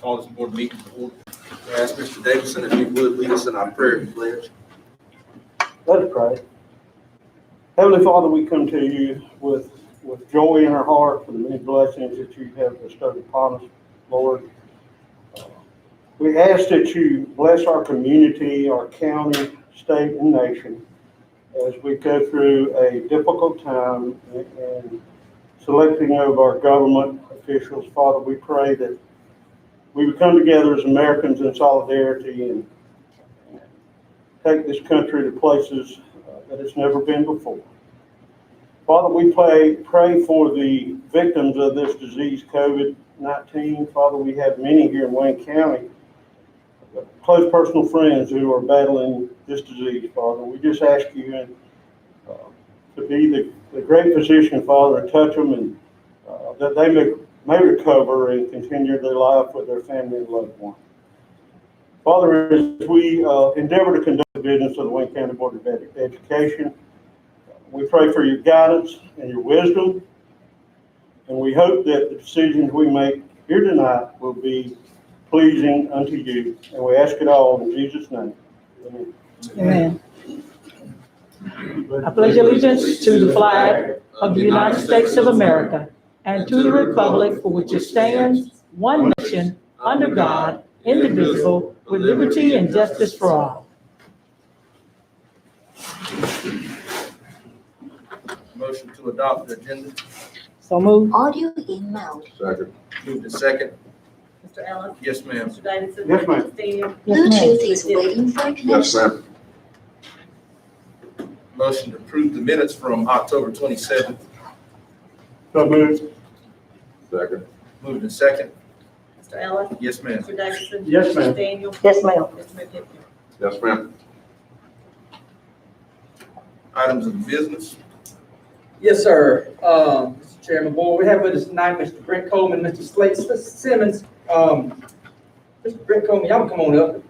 call this board meeting to order. I ask Mr. Davidson if he would lead us in our prayer and pledge. Let us pray. Heavenly Father, we come to you with joy in our heart for the many blessings that you have bestowed upon us, Lord. We ask that you bless our community, our county, state, and nation as we go through a difficult time in selecting of our government officials. Father, we pray that we would come together as Americans in solidarity and take this country to places that it's never been before. Father, we pray for the victims of this disease, COVID-19. Father, we have many here in Wayne County, close personal friends who are battling this disease, Father. We just ask you to be the great physician, Father, and touch them, and that they may recover and continue their life with their family and loved ones. Father, as we endeavor to conduct the business of the Wayne County Board of Education, we pray for your guidance and your wisdom, and we hope that the decisions we make here tonight will be pleasing unto you, and we ask it all in Jesus' name. Amen. Amen. I pledge allegiance to the flag of the United States of America and to the republic for which it stands, one nation, under God, indivisible, with liberty and justice for all. Motion to adopt the agenda. So moved. Audio in mode. Second. Moved to second. Mr. Ellis? Yes, ma'am. Mr. Davidson? Yes, ma'am. Mr. Daniel? Yes, ma'am. Bluetooth is waiting for Yes, connection. ma'am. Motion to approve the minutes from October 27th. So moved. Second. Moved to second. Mr. Ellis? Yes, ma'am. Mr. Davidson? Yes, ma'am. Mr. Daniel? Yes, ma'am. Mr. McKinney? Yes, ma'am. Items of business. Yes, sir. Mr. Chairman, board, we have with us tonight Mr. Brent Coleman, Mr. Slate Simmons. Mr. Brent Coleman, y'all come on up.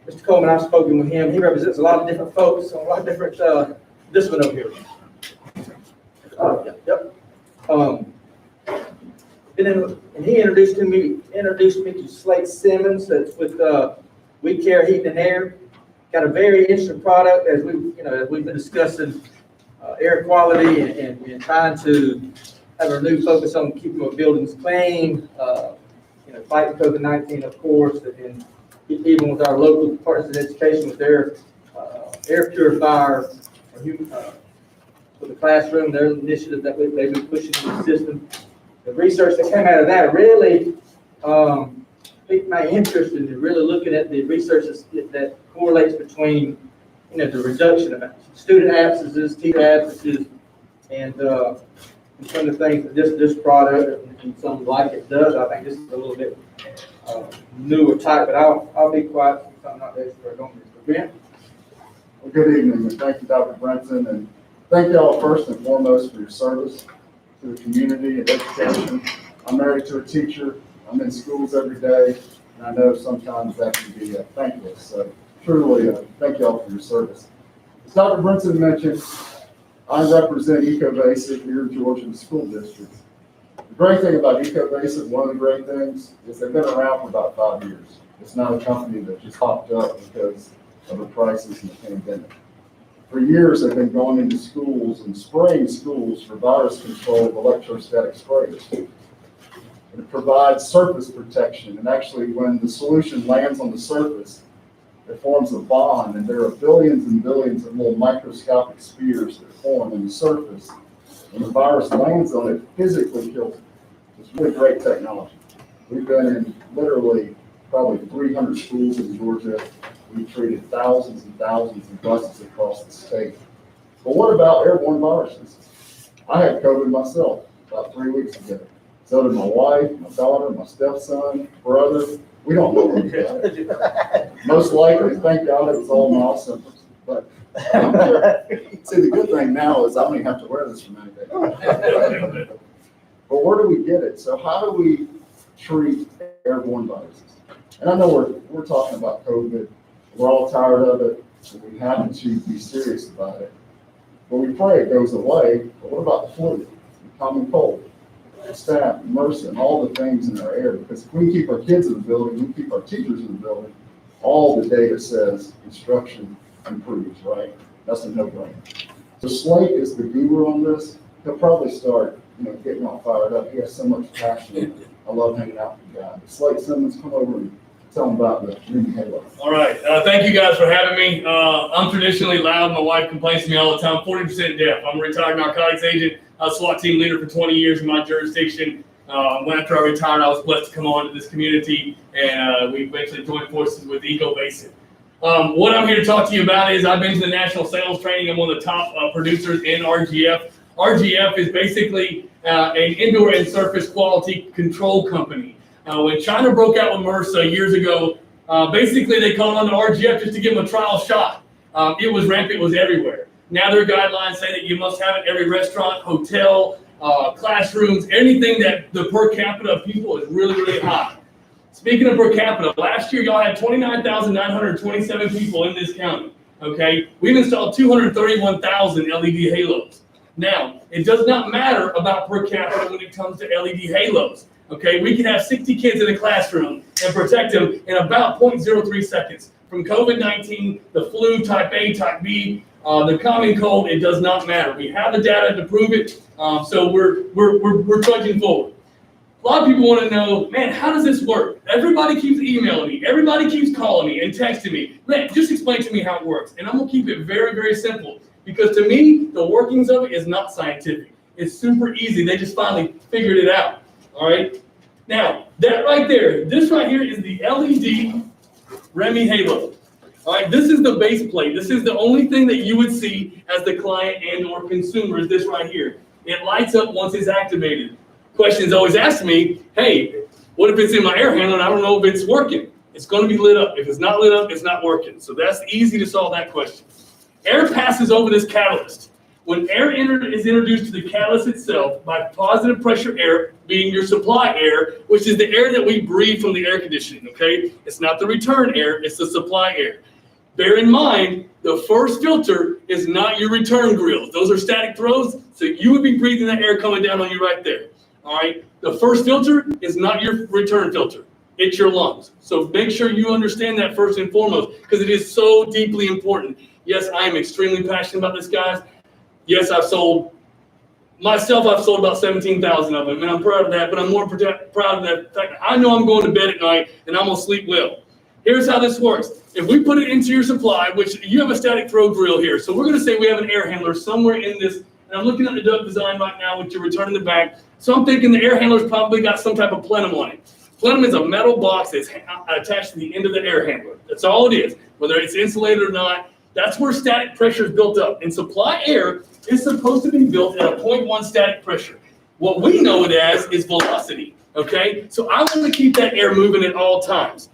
Mr. Coleman, I've spoken with him. He represents a lot of different folks, a lot of different, this one over here. Yep. And he introduced me to Slate Simmons, that's with We Care Heating and Air. Got a very interesting product as we've been discussing air quality and trying to have a renewed focus on keeping our buildings clean, fighting COVID-19, of course, and even with our local partners in education with their air purifier for the classroom, their initiative that they've been pushing in the system. The research that came out of that really piqued my interest in really looking at the research that correlates between, the reduction of student absences, teacher absences, and some of the things that this product and something like it does. I think this is a little bit newer type, but I'll be quiet since I'm not the expert on this. Brent? Well, good evening, and thank you, Dr. Brenton, and thank you all first and foremost for your service to the community and education. I'm married to a teacher. I'm in schools every day, and I know sometimes that can be thankless. So truly, thank you all for your service. As Dr. Brenton mentioned, I represent EcoVasive here in Georgia School District. The great thing about EcoVasive, one of the great things, is they've been around for about 5 years. It's not a company that just popped up because of the crisis and the pandemic. For years, they've been going into schools and spraying schools for virus control with electrostatic sprayers. It provides surface protection, and actually when the solution lands on the surface, it forms a bond, and there are billions and billions of little microscopic spheres that form in the surface. When the virus lands on it, physically kills it. It's really great technology. We've been in literally probably 300 schools in Georgia. We've treated thousands and thousands of buses across the state. But what about airborne viruses? I had COVID myself about 3 weeks ago. So did my wife, my daughter, my stepson, brother. We don't know what we got. Most likely, thank God, it was all mild symptoms. But see, the good thing now is I don't even have to wear this for many days. But where do we get it? So how do we treat airborne viruses? And I know we're talking about COVID. We're all tired of it. So we have to be serious about it. But we pray it goes away. But what about the flu, the common cold? staff, MRSA, and all the things in our air. Because if we can keep our kids in the building, we keep our teachers in the building, all the data says instruction improves, right? That's a no-brainer. So Slate is the guru on this. He'll probably start, getting all fired up. He has so much passion. I love hanging out with the guy. Slate Simmons, come over and tell him about the new Halo. All right. Thank you guys for having me. I'm traditionally loud. My wife complains to me all the time. 40% deaf. I'm a retired narcotics agent. I was SWAT team leader for 20 years in my jurisdiction. After I retired, I was blessed to come on to this community, and we eventually joined forces with Eco Basic. What I'm here to talk to you about is I've been to the national sales training. I'm one of the top producers in RGF. RGF is basically an indoor and surface quality control company. When China broke out with MRSA years ago, basically they called on the RGF just to give them a trial shot. It was rampant, it was everywhere. Now their guidelines say that you must have it in every restaurant, hotel, classrooms, anything that the per capita of people is really, really high. Speaking of per capita, last year y'all had 29,927 people in this county, okay? We've installed 231,000 LED halos. Now, it does not matter about per capita when it comes to LED halos, okay? We can have 60 kids in a classroom and protect them in about 0.03 seconds. From COVID-19, the flu, type A, type B, the common cold, it does not matter. We have the data to prove it, so we're trudging forward. A lot of people want to know, man, how does this work? Everybody keeps emailing me. Everybody keeps calling me and texting me. Man, just explain to me how it works. And I'm going to keep it very, very simple. Because to me, the workings of it is not scientific. It's super easy. They just finally figured it out. All right. Now, that right there, this right here is the LED Remy Halo. All right. This is the base plate. This is the only thing that you would see as the client and or consumer is this right here. It lights up once it's activated. Questions always asked me, hey, what if it's in my air handler and I don't know if it's working? It's going to be lit up. If it's not lit up, it's not working. So that's easy to solve that question. Air passes over this catalyst. When air is introduced to the catalyst itself by positive pressure air, being your supply air, which is the air that we breathe from the air conditioning, okay? It's not the return air, it's the supply air. Bear in mind, the first filter is not your return grills. Those are static throws, so you would be breathing that air coming down on you right there, all right? The first filter is not your return filter. It's your lungs. So make sure you understand that first and foremost, because it is so deeply important. Yes, I am extremely passionate about this, guys. Yes, I've sold about 17,000 of them, and I'm proud of that, but I'm more proud of that fact that I know I'm going to bed at night and I'm going to sleep well. Here's how this works. If we put it into your supply, which you have a static throw grill here, so we're going to say we have an air handler somewhere in this, and I'm looking at the duct design right now with your return in the back, so I'm thinking the air handler's probably got some type of plenum on it. Plenum is a metal box that's attached to the end of the air handler. That's all it is, whether it's insulated or not. That's where static pressure is built up. And supply air is supposed to be built at a 0.1 static pressure. What we know it as is velocity, okay? So I want to keep that air moving at all times.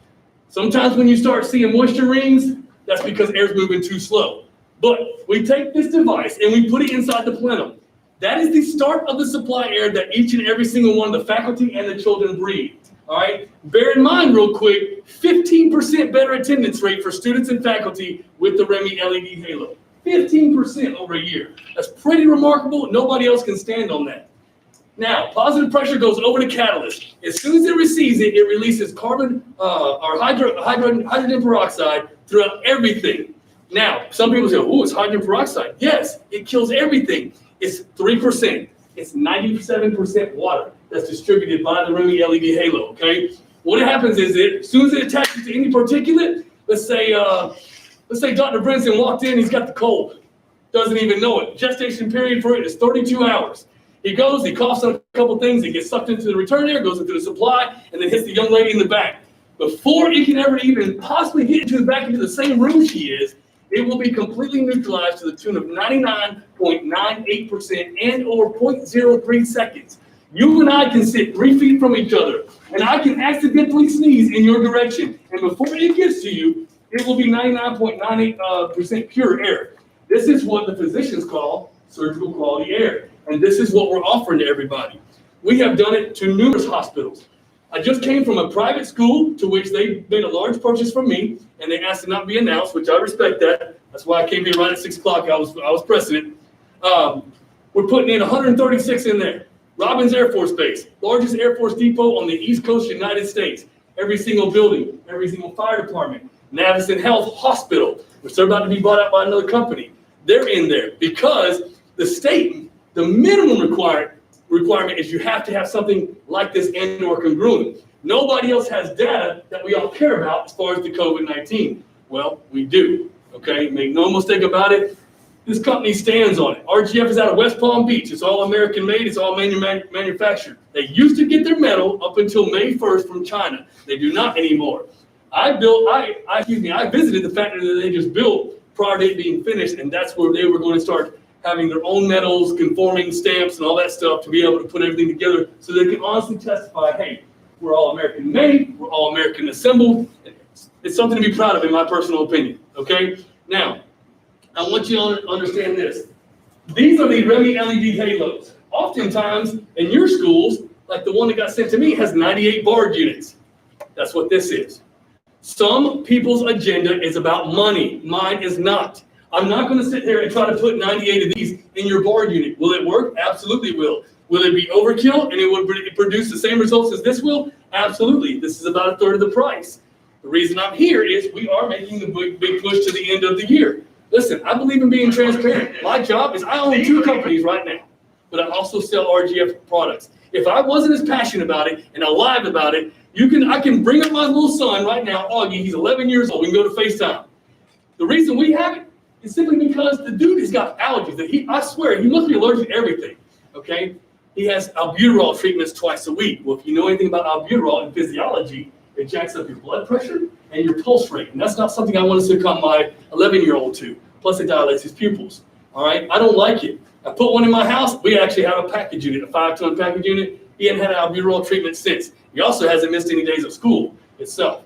Sometimes when you start seeing moisture rings, that's because air's moving too slow. But we take this device and we put it inside the plenum. That is the start of the supply air that each and every single one of the faculty and the children breathe. All right, bear in mind real quick, 15% better attendance rate for students and faculty with the Remy LED Halo. 15% over a year. That's pretty remarkable. Nobody else can stand on that. Now, positive pressure goes over the catalyst. As soon as it receives it, it releases hydrogen peroxide throughout everything. Now, some people say, oh, it's hydrogen peroxide. Yes, it kills everything. It's 3%. It's 97% water that's distributed by the Remy LED Halo, okay? What happens is as soon as it attaches to any particulate, let's say Dr. Brinson walked in, he's got the cold, doesn't even know it. Gestation period for it is 32 hours. He goes, he coughs on a couple things, it gets sucked into the return air, goes into the supply, and then hits the young lady in the back. Before it can ever even possibly get into the same room she is, it will be completely neutralized to the tune of 99.98% and or 0.03 seconds. You and I can sit 3 feet from each other, and I can accidentally sneeze in your direction. And before it gets to you, it will be 99.98% pure air. This is what the physicians call surgical quality air. And this is what we're offering to everybody. We have done it to numerous hospitals. I just came from a private school to which they made a large purchase from me, and they asked to not be announced, which I respect that. That's why I came here right at 6 o'clock. I was pressing it. We're putting in 136 in there. Robbins Air Force Base, largest Air Force depot on the East Coast United States. Every single building, every single fire department, Navison Health Hospital, which they're about to be bought out by another company. They're in there because the state, the minimum requirement is you have to have something like this and or congruent. Nobody else has data that we all care about as far as the COVID-19. Well, we do, okay? Make no mistake about it. This company stands on it. RGF is out of West Palm Beach. It's all American made. It's all manufactured. They used to get their metal up until May 1st from China. They do not anymore. I visited the factory that they just built prior to it being finished, and that's where they were going to start having their own metals, conforming stamps, and all that stuff to be able to put everything together so they can honestly testify, hey, we're all American made, we're all American assembled. It's something to be proud of in my personal opinion, okay? Now, I want you to understand this. These are the Remy LED halos. Oftentimes in your schools, like the one that got sent to me, has 98 board units. That's what this is. Some people's agenda is about money. Mine is not. I'm not going to sit there and try to put 98 of these in your board unit. Will it work? Absolutely will. Will it be overkill and it will produce the same results as this will? Absolutely. This is about a third of the price. The reason I'm here is we are making the big push to the end of the year. Listen, I believe in being transparent. My job is I own 2 companies right now, but I also sell RGF products. If I wasn't as passionate about it and alive about it, I can bring up my little son right now, Augie. He's 11 years old. We can go to FaceTime. The reason we have it is simply because the dude has got allergies. I swear, he must be allergic to everything, okay? He has albuterol treatments twice a week. Well, if you know anything about albuterol and physiology, it jacks up your blood pressure and your pulse rate. And that's not something I want to succumb my 11-year-old to. Plus, it dilates his pupils, all right? I don't like it. I put one in my house. We actually have a package unit, a 5-ton package unit. He hadn't had an albuterol treatment since. He also hasn't missed any days of school itself.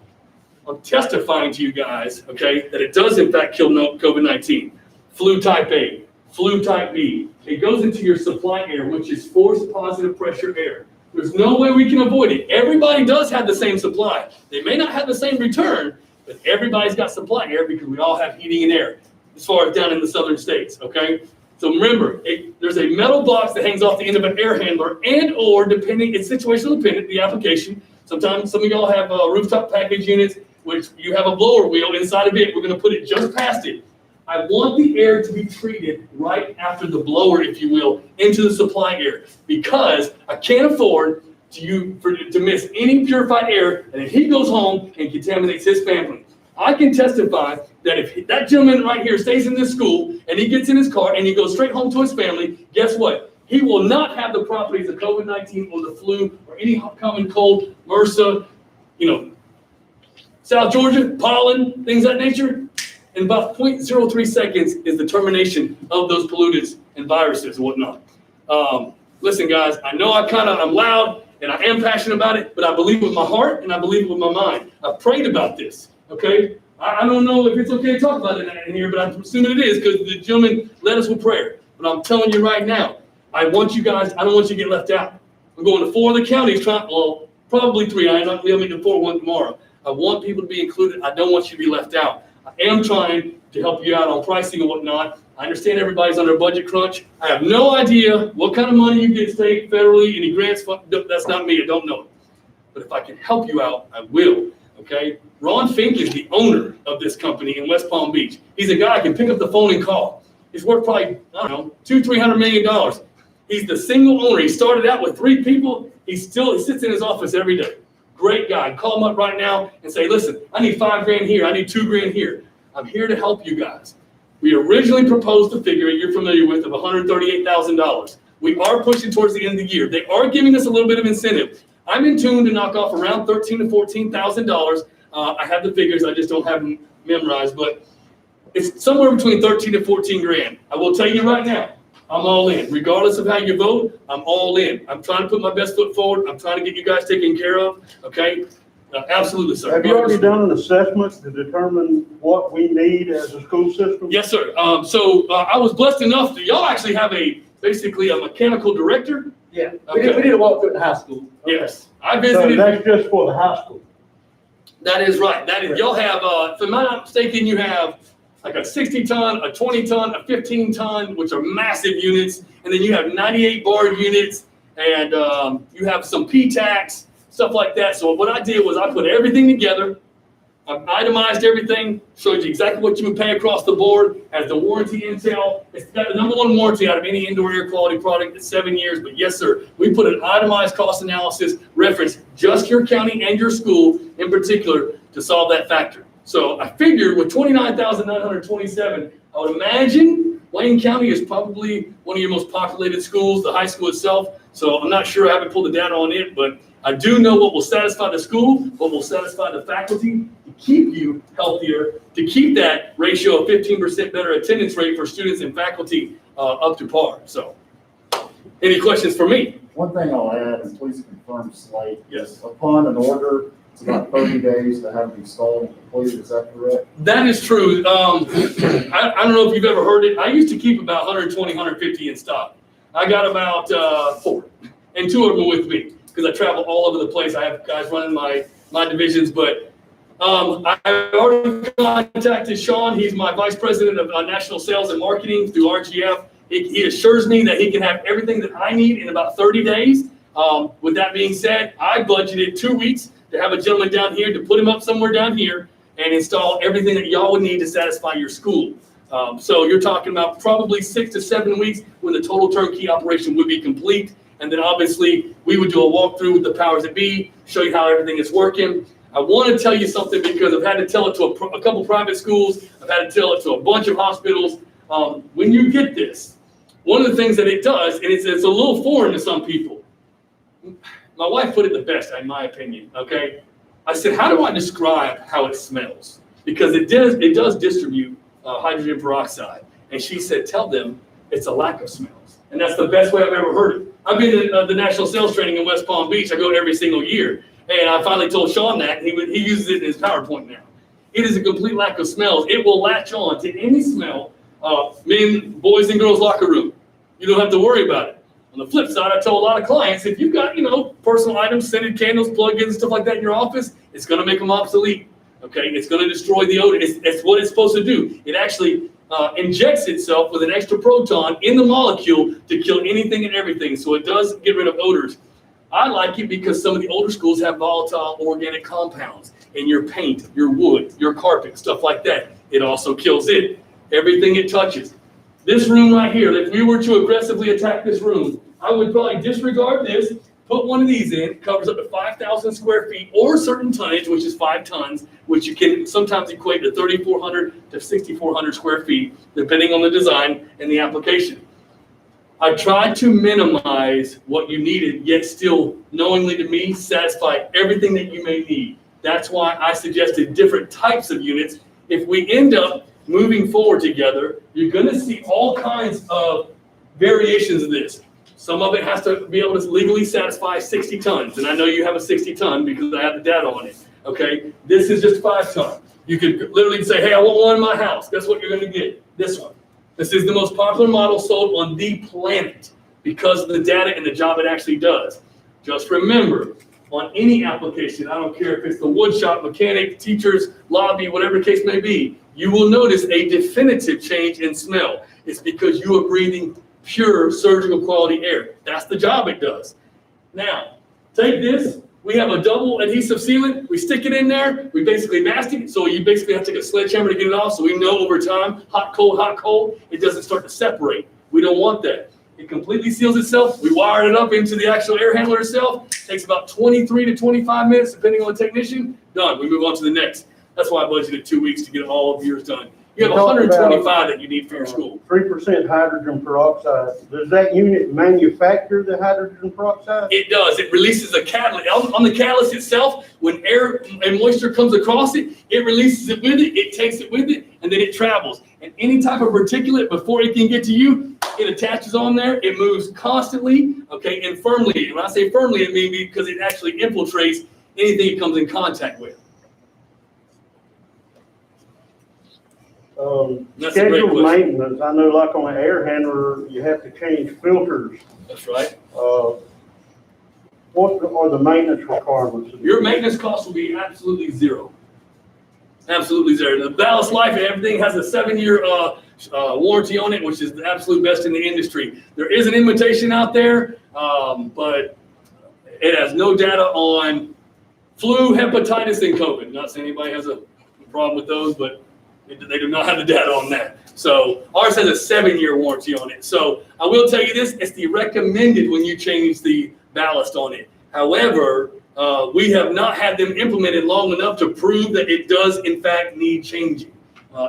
I'm testifying to you guys, okay, that it does in fact kill COVID-19. Flu type A, flu type B. It goes into your supply air, which is forced positive pressure air. There's no way we can avoid it. Everybody does have the same supply. They may not have the same return, but everybody's got supply air because we all have heating and air as far as down in the southern states, okay? So remember, there's a metal box that hangs off the end of an air handler and or depending, it's situational dependent, the application. Sometimes some of y'all have rooftop package units, which you have a blower wheel inside of it. We're gonna put it just past it. I want the air to be treated right after the blower, if you will, into the supply air because I can't afford to miss any purified air and if he goes home and contaminates his family. I can testify that if that gentleman right here stays in this school and he gets in his car and he goes straight home to his family, guess what? He will not have the properties of COVID-19 or the flu or any common cold, MRSA, South Georgia, pollen, things of that nature. In about 0.03 seconds is the termination of those pollutants and viruses and whatnot. Listen, guys, I know I'm loud and I am passionate about it, but I believe with my heart and I believe with my mind. I've prayed about this, okay? I don't know if it's okay to talk about it in here, but I'm assuming it is because the gentleman led us with prayer. But I'm telling you right now, I don't want you to get left out. I'm going to 4 of the counties, probably 3. I'm leaving the 4th one tomorrow. I want people to be included. I don't want you to be left out. I am trying to help you out on pricing and whatnot. I understand everybody's under a budget crunch. I have no idea what kind of money you get state, federally, any grants. That's not me. I don't know it. But if I can help you out, I will. Okay? Ron Fink is the owner of this company in West Palm Beach. He's a guy I can pick up the phone and call. He's worth probably, $200-300 million. He's the single owner. He started out with 3 people. He sits in his office every day. Great guy. Call him up right now and say, listen, I need $5,000 here. I need $2,000 here. I'm here to help you guys. We originally proposed a figure you're familiar with of $138,000. We are pushing towards the end of the year. They are giving us a little bit of incentive. I'm in tune to knock off around $13,000 to $14,000. I have the figures. I just don't have them memorized, but it's somewhere between 13 to 14 grand. I will tell you right now, I'm all in. Regardless of how you vote, I'm all in. I'm trying to put my best foot forward. I'm trying to get you guys taken care of. Okay? Absolutely, sir. Have you already done an assessment to determine what we need as a school system? Yes, sir. So I was blessed enough that y'all actually have basically a mechanical director. Yeah, Okay. we did a walkthrough at the high school. Yes. I So visited. that's just for the high school. That is right. Y'all have, if I'm not mistaken, you have like a 60-ton, a 20-ton, a 15-ton, which are massive units. And then you have 98 board units. and you have some P-tax, stuff like that. So what I did was I put everything together. I've itemized everything, showed you exactly what you would pay across the board as the warranty intel. It's got the #1 warranty out of any indoor air quality product. It's 7 years, but yes, sir, we put an itemized cost analysis, reference just your county and your school in particular to solve that factor. So I figured with 29,927, I would imagine Wayne County is probably one of your most populated schools, the high school itself. So I'm not sure, I haven't pulled the data on it, but I do know what will satisfy the school, what will satisfy the faculty to keep you healthier, to keep that ratio of 15% better attendance rate for students and faculty up to par. So, any questions for me? One thing I'll add, and please confirm Slate. Yes. Upon an order, it's about 30 days to have it installed and completed. Is that correct? That is true. I don't know if you've ever heard it. I used to keep about 120, 150 in stock. I got about 4, and 2 of them are with me, because I travel all over the place. I have guys running my divisions, but I already contacted Sean. He's my vice president of national sales and marketing through RGF. He assures me that he can have everything that I need in about 30 days. With that being said, I budgeted 2 weeks to have a gentleman down here to put him up somewhere down here and install everything that y'all would need to satisfy your school. So you're talking about probably 6 to 7 weeks when the total turnkey operation would be complete. And then obviously we would do a walkthrough with the powers that be, show you how everything is working. I want to tell you something because I've had to tell it to a couple private schools. I've had to tell it to a bunch of hospitals. When you get this, one of the things that it does, and it's a little foreign to some people. My wife put it the best, in my opinion, okay? I said, how do I describe how it smells? Because it does distribute hydrogen peroxide. And she said, tell them it's a lack of smells. And that's the best way I've ever heard it. I've been to the national sales training in West Palm Beach. I go every single year. And I finally told Sean that. He uses it in his PowerPoint now. It is a complete lack of smells. It will latch on to any smell, boys and girls locker room. You don't have to worry about it. On the flip side, I tell a lot of clients, if you've got, personal items, scented candles, plug-ins, stuff like that in your office, it's going to make them obsolete. Okay, it's going to destroy the odor. It's what it's supposed to do. It actually injects itself with an extra proton in the molecule to kill anything and everything. So it does get rid of odors. I like it because some of the older schools have volatile organic compounds in your paint, your wood, your carpet, stuff like that. It also kills it. Everything it touches. This room right here, if we were to aggressively attack this room, I would probably disregard this, put one of these in, covers up to 5,000 square feet or certain tonnage, which is 5 tons, which you can sometimes equate to 3,400 to 6,400 square feet, depending on the design and the application. I tried to minimize what you needed, yet still, knowingly to me, satisfy everything that you may need. That's why I suggested different types of units. If we end up moving forward together, you're going to see all kinds of variations of this. Some of it has to be able to legally satisfy 60 tons. And I know you have a 60 ton because I have the data on it. Okay. This is just 5 ton. You could literally say, hey, I want one in my house. Guess what you're going to get? This one. This is the most popular model sold on the planet because of the data and the job it actually does. Just remember, on any application, I don't care if it's the wood shop, mechanic, teachers, lobby, whatever the case may be, you will notice a definitive change in smell. It's because you are breathing pure surgical quality air. That's the job it does. Now, take this. We have a double adhesive sealant. We stick it in there. We basically mask it. So you basically have to take a sledgehammer to get it off. So we know over time, hot, cold, it doesn't start to separate. We don't want that. It completely seals itself. We wire it up into the actual air handler itself. It takes about 23 to 25 minutes, depending on the technician. Done. We move on to the next. That's why I budgeted 2 weeks to get all of yours done. You have 125 that you need for your school. 3% hydrogen peroxide. Does that unit manufacture the hydrogen peroxide? It does. It releases a catalyst. On the catalyst itself, when air and moisture comes across it, it releases it with it, it takes it with it, and then it travels. And any type of particulate, before it can get to you, it attaches on there. It moves constantly, okay, and firmly. And when I say firmly, it means because it actually infiltrates anything it comes in contact with. Scheduled maintenance. I know like on an air handler, you have to change filters. That's right. What are the maintenance requirements? Your maintenance cost will be absolutely zero. Absolutely zero. The ballast life and everything has a 7-year warranty on it, which is the absolute best in the industry. There is an invitation out there, but it has no data on flu, hepatitis, and COVID. Not saying anybody has a problem with those, but they do not have the data on that. So ours has a 7-year warranty on it. So I will tell you this, it's the recommended when you change the ballast on it. However, we have not had them implemented long enough to prove that it does in fact need changing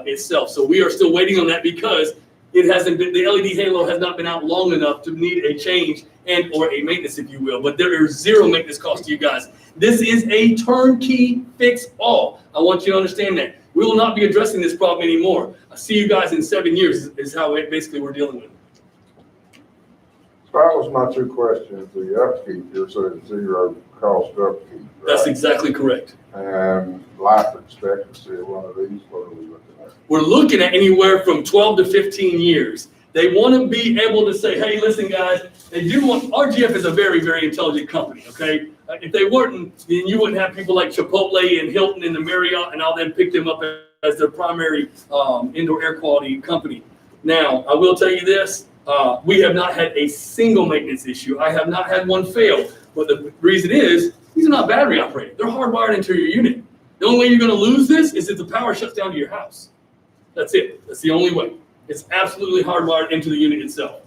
itself. So we are still waiting on that because it hasn't been, the LED halo has not been out long enough to need a change and or a maintenance, if you will. But there is zero maintenance cost to you guys. This is a turnkey fix all. I want you to understand that. We will not be addressing this problem anymore. I'll see you guys in 7 years is how basically we're dealing with it. So that was my two questions. The upkeep, you're saying zero cost upkeep, right? That's exactly correct. And life expectancy of one of these, what are we looking at? We're looking at anywhere from 12 to 15 years. They want to be able to say, hey, listen, guys, they do want, RGF is a very, very intelligent company, okay? If they weren't, then you wouldn't have people like Chipotle and Hilton and the Marriott and all them pick them up as their primary indoor air quality company. Now, I will tell you this, we have not had a single maintenance issue. I have not had one fail. But the reason is, these are not battery operated. They're hardwired into your unit. The only way you're going to lose this is if the power shuts down to your house. That's it. That's the only way. It's absolutely hardwired into the unit itself.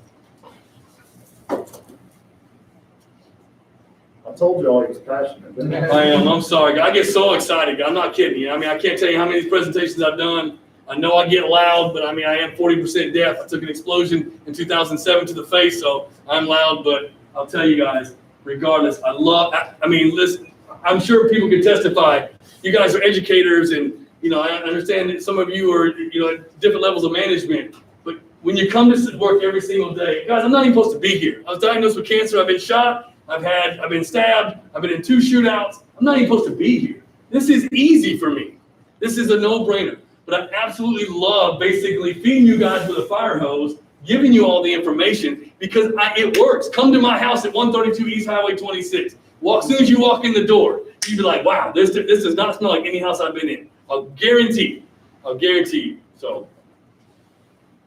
I told y'all he was passionate, didn't I? I am. I'm sorry. I get so excited. I'm not kidding you. I mean, I can't tell you how many presentations I've done. I know I get loud, but I mean, I am 40% deaf. I took an explosion in 2007 to the face, so I'm loud. But I'll tell you guys, regardless, I mean, listen, I'm sure people can testify. You guys are educators, and I understand that some of you are, at different levels of management. But when you come to work every single day, guys, I'm not even supposed to be here. I was diagnosed with cancer. I've been shot. I've been stabbed. I've been in 2 shootouts. I'm not even supposed to be here. This is easy for me. This is a no-brainer. But I absolutely love basically feeding you guys with a fire hose, giving you all the information because it works. Come to my house at 132 East Highway 26. As soon as you walk in the door, you'd be like, wow, this does not smell like any house I've been in. I'll guarantee you. So.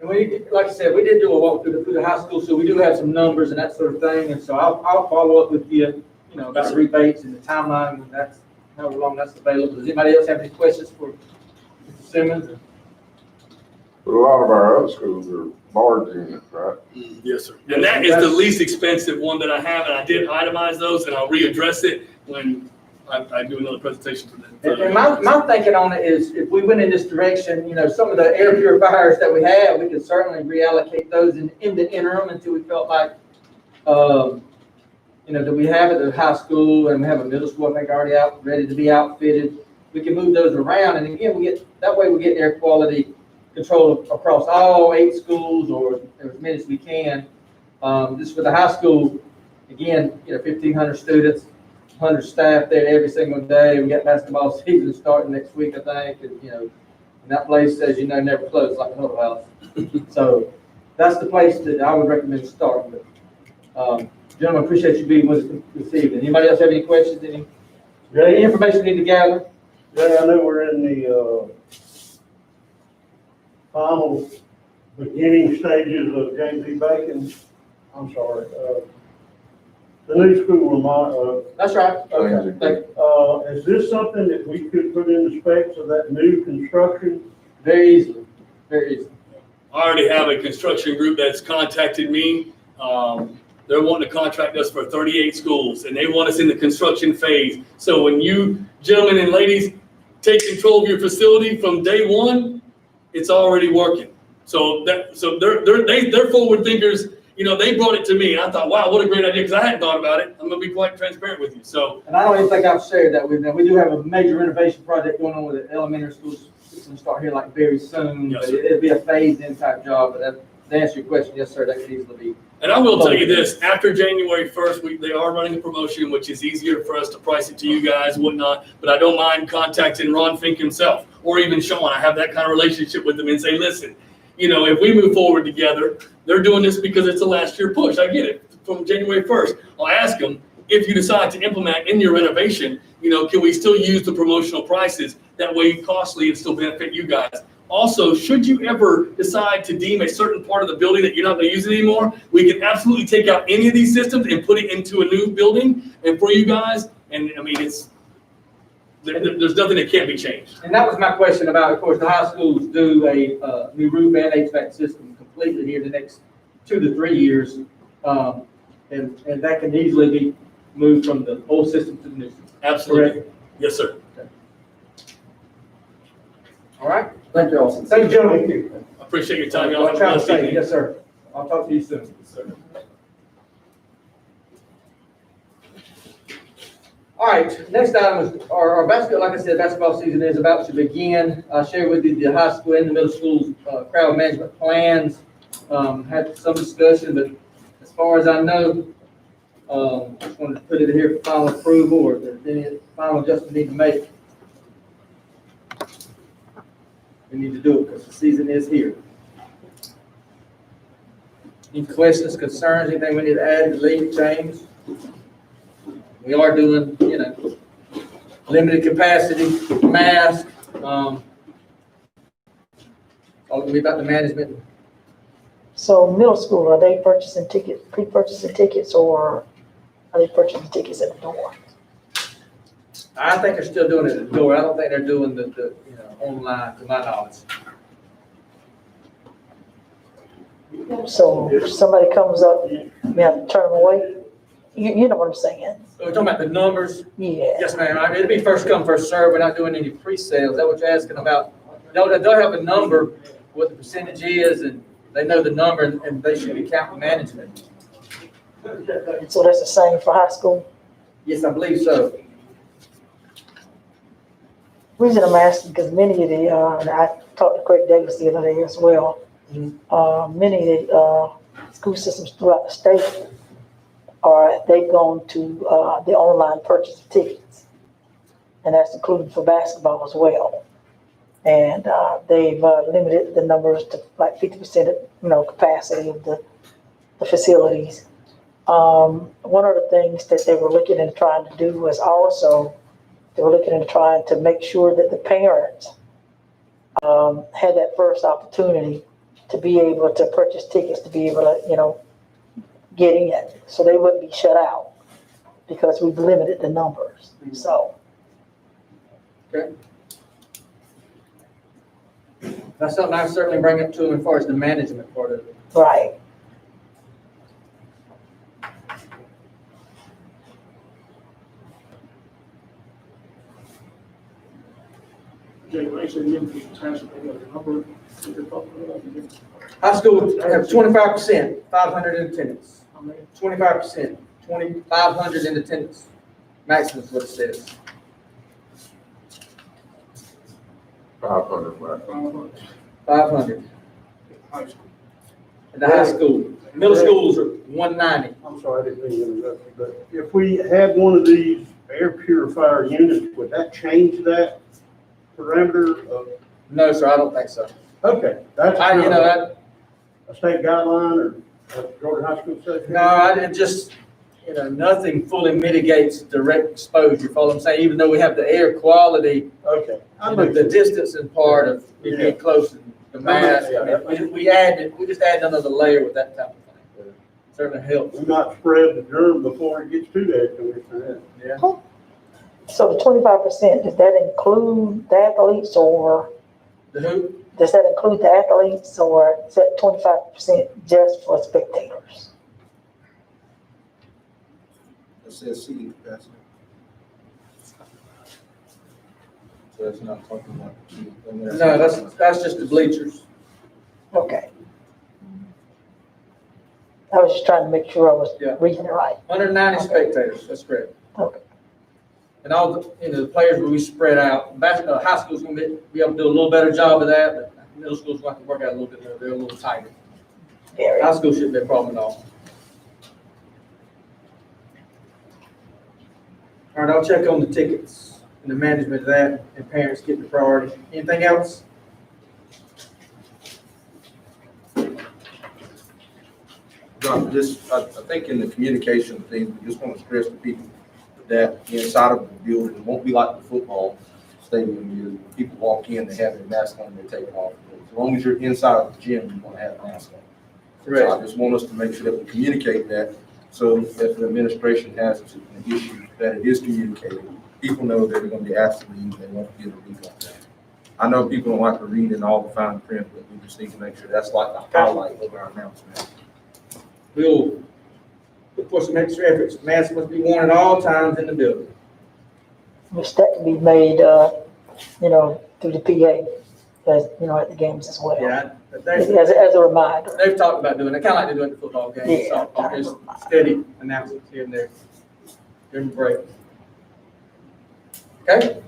And like I said, we did do a walk through the high school, so we do have some numbers and that sort of thing. And so I'll follow up with you, about the rebates and the timeline, and that's however long that's available. Does anybody else have any questions for Mr. Simmons? But a lot of our other schools are large units, right? Yes, sir. And that is the least expensive one that I have, and I did itemize those, and I'll readdress it when I do another presentation for them. And my thinking on it is, if we went in this direction, some of the air purifiers that we have, we could certainly reallocate those in the interim until we felt like, that we have at the high school and we have a middle school, I think, already ready to be outfitted. We can move those around, and again, we get air quality control across all 8 schools or as many as we can. Just for the high school, again, 1,500 students. 100 staff there every single day. We got basketball season starting next week, I think. And that place, as you know, never closes like another house. So that's the place that I would recommend starting with. Gentlemen, appreciate you being with us this evening. Anybody else have any questions? Any information we need to gather? Yeah, I know we're in the final beginning stages of James E. Bacon. I'm sorry. The new school remodel. That's right. Okay. Thank you. Is this something that we could put in the specs of that new construction? Very easily. Very easily. I already have a construction group that's contacted me. They're wanting to contract us for 38 schools, and they want us in the construction phase. So when you gentlemen and ladies take control of your facility from day one, it's already working. So they're forward thinkers. They brought it to me, and I thought, wow, what a great idea, because I hadn't thought about it. I'm going to be quite transparent with you. So, and I don't even think I've shared that with them. We do have a major renovation project going on with the elementary schools. It's going to start here like very soon. Yes, but sir. it'll be a phased-in type job. But to answer your question, yes, sir, that could easily be. And I will tell you this, after January 1st, they are running a promotion, which is easier for us to price it to you guys, whatnot. But I don't mind contacting Ron Fink himself, or even Sean. I have that kind of relationship with them and say, listen, if we move forward together, they're doing this because it's a last year push. I get it. From January 1st, I'll ask them, if you decide to implement in your renovation, can we still use the promotional prices? That way, costly, and still benefit you guys. Also, should you ever decide to deem a certain part of the building that you're not going to use it anymore, we can absolutely take out any of these systems and put it into a new building and for you guys. And I mean, there's nothing that can't be changed. And that was my question about, of course, the high schools do a new roof and HVAC system completely here in the next 2 to 3 years. And that can easily be moved from the old system to the new system. Absolutely. Yes, sir. All right? Thank you all. Thank you, gentlemen. Appreciate your time. Y'all have a Travel blessed safe. evening. Yes, sir. I'll talk to you soon. All right, next item is our basketball. Like I said, basketball season is about to begin. I'll share with you the high school and the middle school's crowd management plans. Had some discussion, but as far as I know, just wanted to put it here for final approval, or if there's any final adjustment we need to make. We need to do it because the season is here. Any questions, concerns, anything we need to add, delete, change? We are doing, limited capacity, mask, all gonna be about the management. So middle school, are they purchasing tickets, pre-purchasing tickets, or are they purchasing tickets at the door? I think they're still doing it at the door. I don't think they're doing the online, to my knowledge. So if somebody comes up, we have to turn them away? You know what I'm saying? We're talking about the numbers. Yeah. Yes, ma'am. I mean, it'd be first come, first served. We're not doing any pre-sales. Is that what you're asking about? They'll have a number, what the percentage is, and they know the number, and they should be counting management. So that's the same for high school? Yes, I believe so. Reason I'm asking, because many of the, and I talked to Craig Davis the other day as well, many of the school systems throughout the state they've gone to the online purchase of tickets. And that's included for basketball as well. And they've limited the numbers to like 50% of, capacity of the facilities. One of the things that they were looking and trying to do was also, they were looking and trying to make sure that the parents had that first opportunity to be able to purchase tickets, to be able to, get in, so they wouldn't be shut out because we've limited the numbers. So. Okay. That's something I certainly bring up to them as far as the management part of it. Right. High school have 25%, 500 in attendance. 25%, 2,500 in attendance. Maximum is what it says. 500, right? 500. In the high school. Middle schools are 190. I'm sorry, I didn't mean to interrupt you, but if we had one of these air purifier units, would that change that parameter of? No, sir, I don't think so. Okay, that's I, you know, a state guideline or Georgia High School Session? No, I did just, nothing fully mitigates direct exposure. Follow what I'm saying? Even though we have the air quality, Okay. the distancing part of being close and the mask. I mean, we just add another layer with that type of thing. Certainly helps. Do not spread the germ before it gets to the air conditioner. Yeah. So the 25%, does that include the athletes, or The who? does that include the athletes, or is that 25% just for spectators? It says seating capacity. So that's not talking about. No, that's just the bleachers. Okay. I was just trying to make sure I was Yeah. reading it right. 190 spectators, that's correct. Okay. And all the players will be spread out. High school's gonna be able to do a little better job of that, but middle school's going to have to work out a little bit more. They're a little tighter. Very. High school shouldn't be a problem at all. All right, I'll check on the tickets and the management of that, and parents get the priority. Anything else? John, I think in the communication thing, we just want to stress to people that the inside of the building won't be like the football. stadium is people walk in, they have their mask on, they take it off. As long as you're inside of the gym, you're gonna have a mask on. So I just want us to make sure that we communicate that, so if the administration has an issue, that it is communicated. People know that they're gonna be asked to leave, they won't get a leave like that. I know people don't like to read in all the fine print, but we just need to make sure that's like the highlight of our announcement. We'll look for some extra efforts. Masks must be worn at all times in the building. Which that can be made, through the PA, at the games as well. Yeah, As a reminder. they've talked about doing it, kind of like they do at the football games, Yeah. softball, just steady announcements here and there during the break. Okay?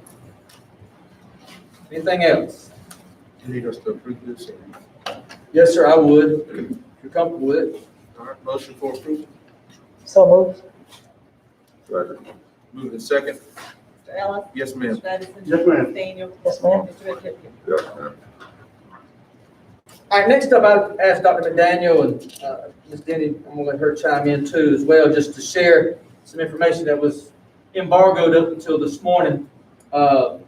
Anything else? You need us to approve this? Yes, sir, I would, if you're comfortable with it. All right, motion for approval. So moved. Moving in second. Mr. Ellis. Yes, ma'am. Mr. Davidson. Yes, ma'am. Mr. Daniel. Yes, ma'am. Mr. Red Tipton. Yes, ma'am. All right, next up, I asked Dr. McDaniel and Ms. Denny, I'm gonna let her chime in too as well, just to share some information that was embargoed up until this morning in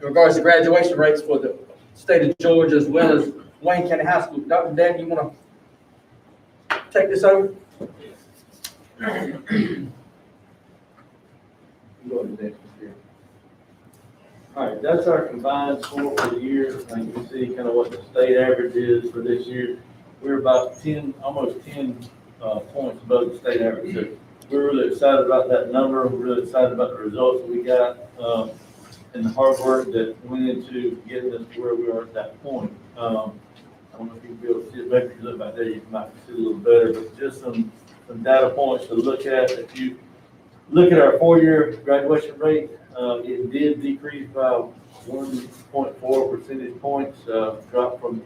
regards to graduation rates for the state of Georgia as well as Wayne County High School. Dr. Denny, you wanna take this over? All right, that's our combined score for the year. And you can see kind of what the state average is for this year. We're about 10, almost 10 points above the state average. So we're really excited about that number. We're really excited about the results that we got and the hard work that went into getting us to where we are at that point. I don't know if you can be able to see it, maybe if you look back there, you might see it a little better, but just some data points to look at. If you look at our 4-year graduation rate, it did decrease by 1.4 percentage points, dropped from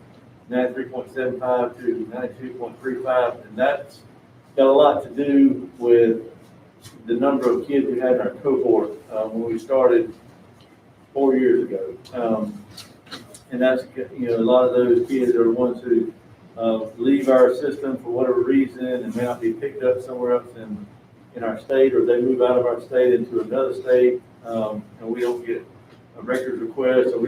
93.75 to 92.35, and that's got a lot to do with the number of kids we had in our cohort when we started 4 years ago. And that's, a lot of those kids are ones who leave our system for whatever reason and may not be picked up somewhere else in our state, or they move out of our state into another state, and we don't get a records request, or we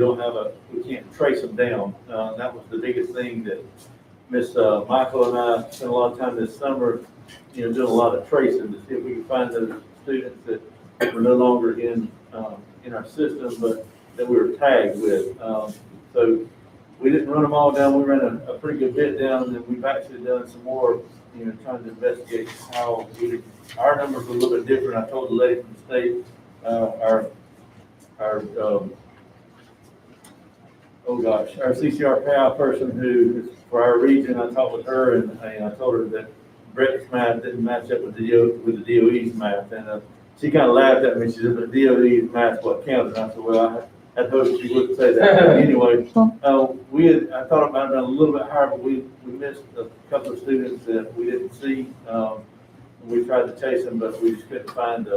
can't trace them down. That was the biggest thing that Miss Michael and I spent a lot of time this summer, doing a lot of tracing to see if we could find those students that were no longer in our system, but that we were tagged with. So we didn't run them all down. We ran a pretty good bit down, and we've actually done some more, trying to investigate how our numbers are a little bit different. I told the lady from the state, our CCR PAL person who is for our region, I talked with her and I told her that Brett's math didn't match up with the DOE's math, and she kind of laughed at me. She said, "The DOE's math what counted." And I said, "Well, I hoped she wouldn't say that." But anyway, I thought about it a little bit higher, but we missed a couple of students that we didn't see. We tried to chase them, but we just couldn't find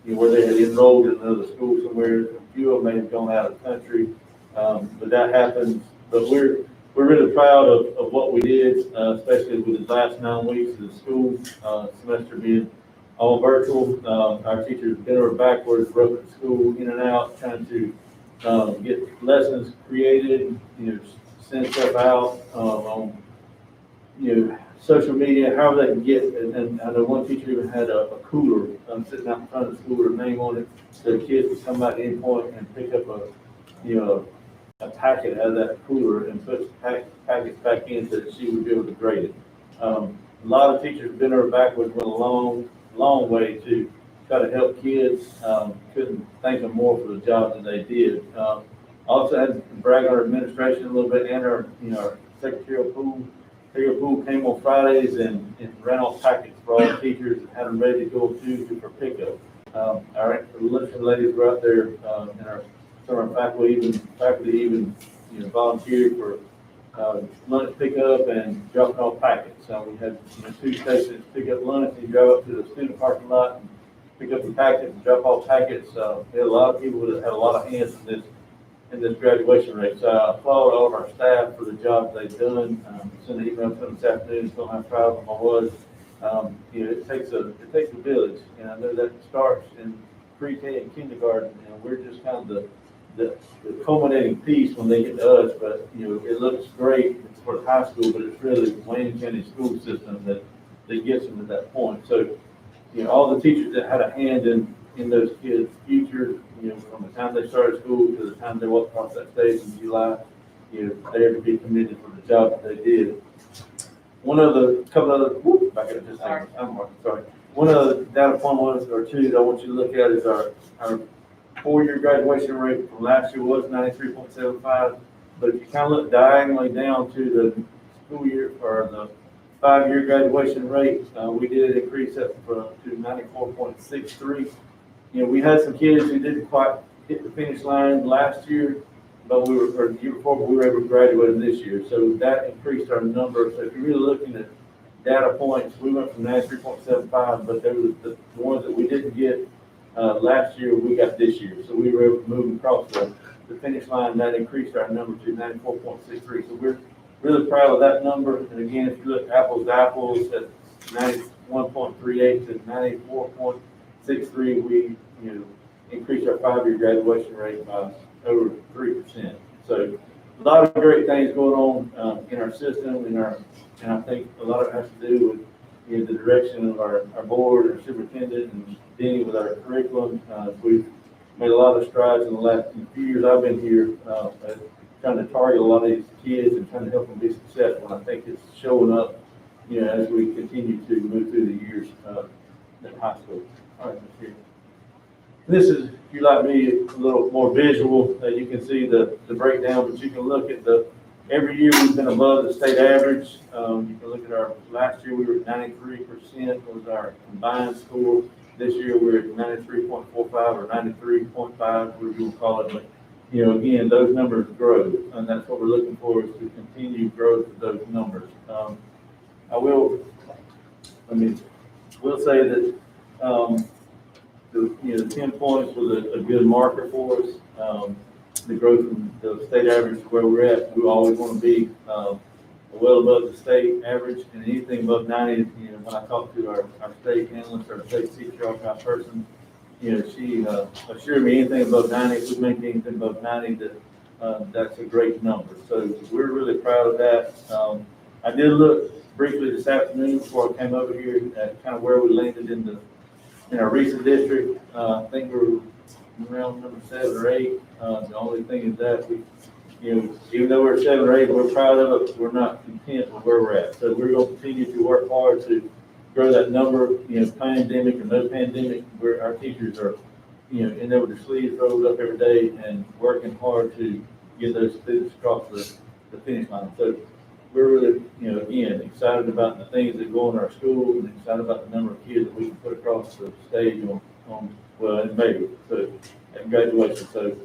where they had enrolled in another school somewhere. A few of them may have gone out of the country, but that happens. But we're really proud of what we did, especially with the last 9 weeks of the school semester being all virtual. Our teachers bent over backwards, broke the school in and out, trying to get lessons created, send stuff out on, social media, however they can get. And I know one teacher even had a cooler sitting out in front of the school with her name on it, so the kids would come out at any point and pick up a packet out of that cooler and put packets back in so that she would be able to grade it. A lot of teachers bent over backwards, went a long way to try to help kids. Couldn't thank them more for the job that they did. Also had to brag on our administration a little bit and our secretarial pool. Secretarial pool came on Fridays and ran off packets for all the teachers and had them ready to go Tuesday for pickup. Our luncheon ladies were out there, and some of our faculty even volunteered for lunch pickup and dropping off packets. So we had 2 stations pick up lunch, and drive up to the student parking lot and pick up the packets and drop off packets. We had a lot of people that had a lot of hands in this graduation rate. So I applaud all of our staff for the job they've done. Sent an email to them this afternoon, so how proud of them I was. It takes a village, and I know that starts in pre-K and kindergarten, and we're just kind of the culminating piece when they get to us, but, it looks great for the high school, but it's really the Wayne County school system that gets them to that point. So, all the teachers that had a hand in those kids' future, from the time they started school to the time they walked across that stage in July, they're to be commended for the job that they did. Back up just a second, sorry. One other data point or two that I want you to look at is our 4-year graduation rate from last year was 93.75, but if you kind of look diagonally down to the school year or the 5-year graduation rate, we did increase that to 94.63. We had some kids who didn't quite hit the finish line last year, or the year before, but we were able to graduate this year. So that increased our number. So if you're really looking at data points, we went from 93.75, but there was the ones that we didn't get last year, we got this year. So we were able to move across the finish line. That increased our number to 94.63. So we're really proud of that number. And again, if you look apples to apples at 91.38 to 94.63, we increased our 5-year graduation rate by over 3%. So a lot of great things going on in our system, and I think a lot of it has to do with the direction of our board, our superintendent, and dealing with our curriculum. We've made a lot of strides in the last few years I've been here, trying to target a lot of these kids and trying to help them be successful. And I think it's showing up, as we continue to move through the years at high school. All right, Ms. This is, if you like me, a little more visual. You can see the breakdown, but you can look at every year we've been above the state average. You can look at our, last year we were at 93% was our combined score. This year we're at 93.45 or 93.5, whatever you will call it. But, again, those numbers grow, and that's what we're looking for, is to continue growth of those numbers. We'll say that, the 10 points was a good marker for us. The growth from the state average to where we're at, we always want to be well above the state average, and anything above 90. When I talk to our state analyst, our state teacher, our person, she assured me anything above 90. If we make anything above 90, that's a great number. So we're really proud of that. I did look briefly this afternoon before I came over here at kind of where we landed in our recent district. I think we're around number 7 or 8. The only thing is that we, even though we're 7 or 8, we're proud of it. We're not content with where we're at. So we're going to continue to work hard to grow that number. Pandemic or no pandemic, where our teachers are, in there with their sleeves rolled up every day and working hard to get those students across the finish line. So we're really, again, excited about the things that go in our school, and excited about the number of kids that we can put across the stage in May. So at graduation. So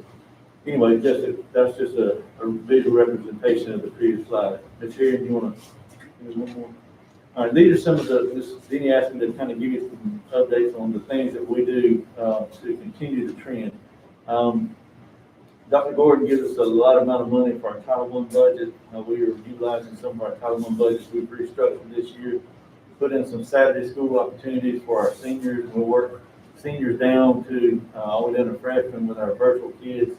anyway, that's just a visual representation of the previous slide. Ms. Sharon, you want to give us one more? All right, these are some of Ms. Denny asked me to kind of give you some updates on the things that we do to continue the trend. Dr. Gordon gives us a lot amount of money for our Title I budget. We are utilizing some of our Title I budgets we've restructured this year, put in some Saturday school opportunities for our seniors. We'll work seniors down to all the way down to freshmen with our virtual kids,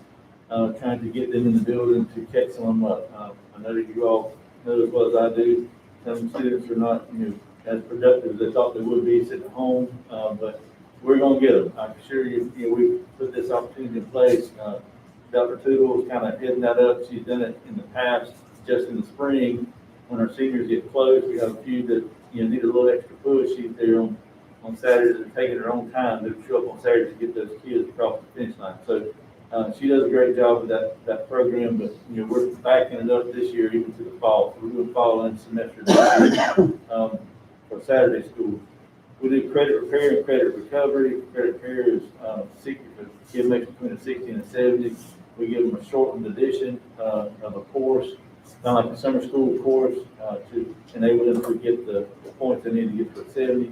trying to get them in the building to catch them up. I know that you all know as well as I do, some students are not as productive as they thought they would be sitting at home, but we're going to get them. I can assure you, we put this opportunity in place. Dr. Tootle is kind of heading that up. She's done it in the past, just in the spring when our seniors get close. We have a few that need a little extra push. She's there on Saturdays and taking her own time to show up on Saturdays to get those kids across the finish line. So she does a great job with that program. But we're backing it up this year, even to the fall. So we're doing fall and semester this year, for Saturday school. We do credit repair and credit recovery. Credit repair is 60. The kid makes between a 60 and a 70. We give them a shortened edition of a course, kind of like a summer school course, to enable them to get the points they need to get to a 70.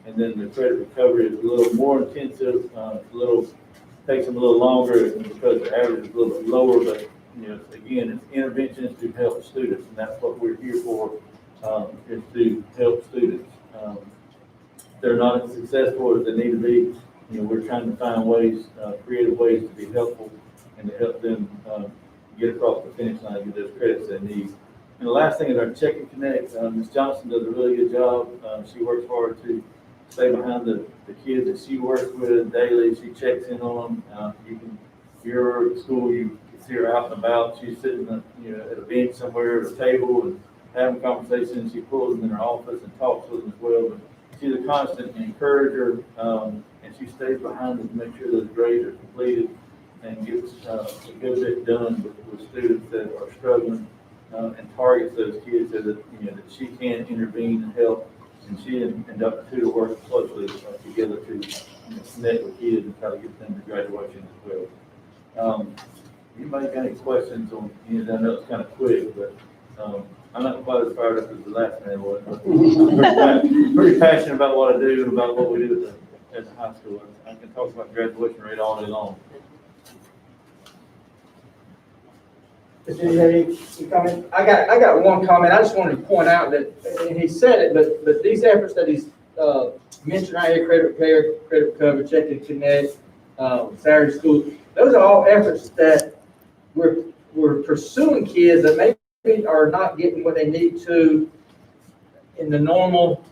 And then the credit recovery is a little more intensive. Takes them a little longer because the average is a little bit lower. But again, it's interventions to help students, and that's what we're here for, is to help students. They're not as successful as they need to be. we're trying to find ways, creative ways to be helpful and to help them, get across the finish line, get those credits they need. And the last thing is our Check and Connect. Ms. Johnson does a really good job. She works hard to stay behind the kids that she works with daily. She checks in on them. If you're at school, you can see her out and about. She's sitting, at a bench somewhere at a table and having conversations. She pulls them in her office and talks with them as well. But she's a constant encourager, and she stays behind them to make sure those grades are completed and gets a good bit done with students that are struggling, and targets those kids so that, that she can intervene and help. And she and Dr. Tudor work closely together to connect with kids and try to get them to graduation as well. Anybody got any questions on any of that? I know it's kind of quick, but I'm not quite as fired up as the last man was. But I'm pretty passionate about what I do and about what we do at the high school. I can talk about graduation rate all day long. Does anybody have any comment? I got one comment. I just wanted to point out that, and he said it, but these efforts that he's mentioned right here, credit repair, credit recovery, Check and Connect, Saturday school, those are all efforts that we're pursuing kids that maybe are not getting what they need to in the normal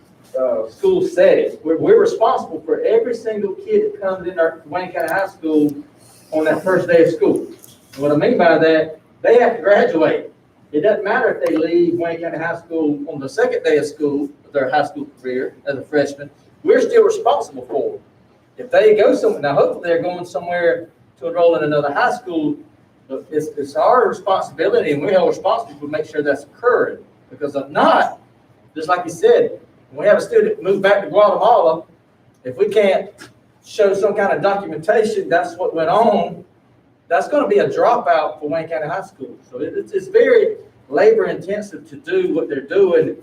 school setting. We're responsible for every single kid that comes in our Wayne County High School on that first day of school. And what I mean by that, they have to graduate. It doesn't matter if they leave Wayne County High School on the second day of school of their high school career as a freshman. We're still responsible for them. If they go somewhere, now hopefully they're going somewhere to enroll in another high school, but it's our responsibility, and we're held responsible to make sure that's occurring. Because if not, just like you said, when we have a student move back to Guatemala, if we can't show some kind of documentation, that's what went on, that's going to be a dropout for Wayne County High School. So it's very labor intensive to do what they're doing,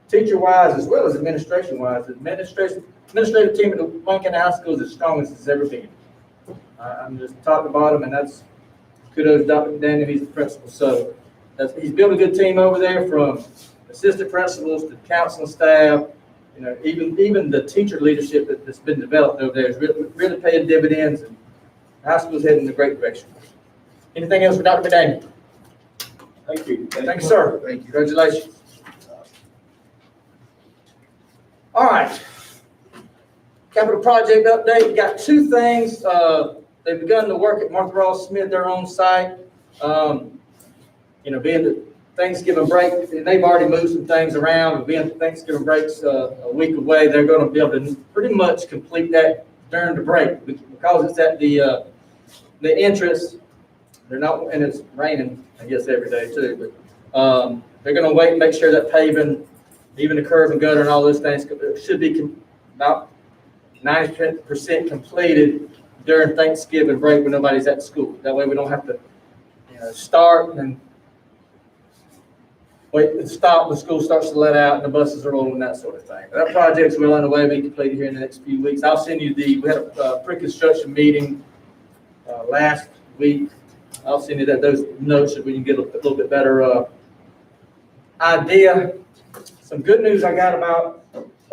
teacher-wise as well as administration-wise. The administrative team at the Wayne County High School is as strong as it's ever been. I'm just top to bottom, and that's kudos to Dr. McDaniel. He's the principal. So he's built a good team over there, from assistant principals to counseling staff. Even the teacher leadership that's been developed over there is really paying dividends, and high school's heading in a great direction. Anything else for Dr. McDaniel? Thank you. Thank you, sir. Thank you. Congratulations. All right. Capital project update. We got two things. They've begun to work at Martha Ross Smith, their own site. Being the Thanksgiving break, and they've already moved some things around. Being Thanksgiving break's a week away, they're going to be able to pretty much complete that during the break, because it's at the entrance. They're not, and it's raining, I guess, every day too. But they're going to wait and make sure that paving, even the curb and gutter and all those things, should be about 90% completed during Thanksgiving break when nobody's at school. That way we don't have to start and wait and stop when school starts to let out and the buses are rolling, that sort of thing. But that project's well underway, be completed here in the next few weeks. I'll send you we had a pre-construction meeting last week. I'll send you those notes so we can get a little bit better idea. Some good news I got about,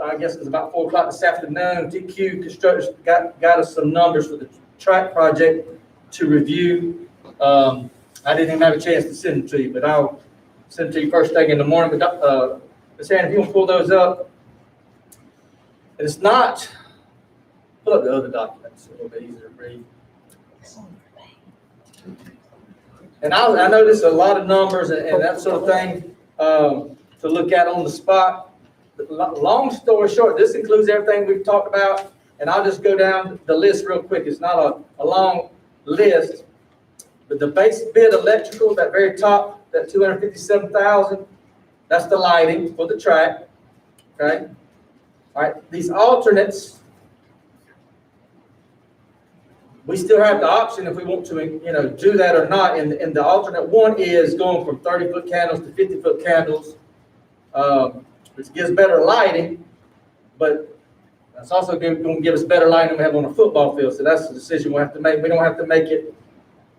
I guess it was about 4 o'clock this afternoon. TQ Construction got us some numbers for the track project to review. I didn't even have a chance to send them to you, but I'll send it to you first thing in the morning. But Ms. Ann, if you want to pull those up, and it's not, pull up the other documents, a little bit easier to read. And I know this is a lot of numbers and that sort of thing to look at on the spot. Long story short, this includes everything we've talked about, and I'll just go down the list real quick. It's not a long list, but the base bid electrical, that very top, that $257,000, that's the lighting for the track. Okay, all right. These alternates, we still have the option if we want to, do that or not. And the alternate one is going from 30-foot candles to 50-foot candles. Which gives better lighting, but that's also going to give us better lighting than we have on a football field. So that's the decision we'll have to make. We don't have to make it.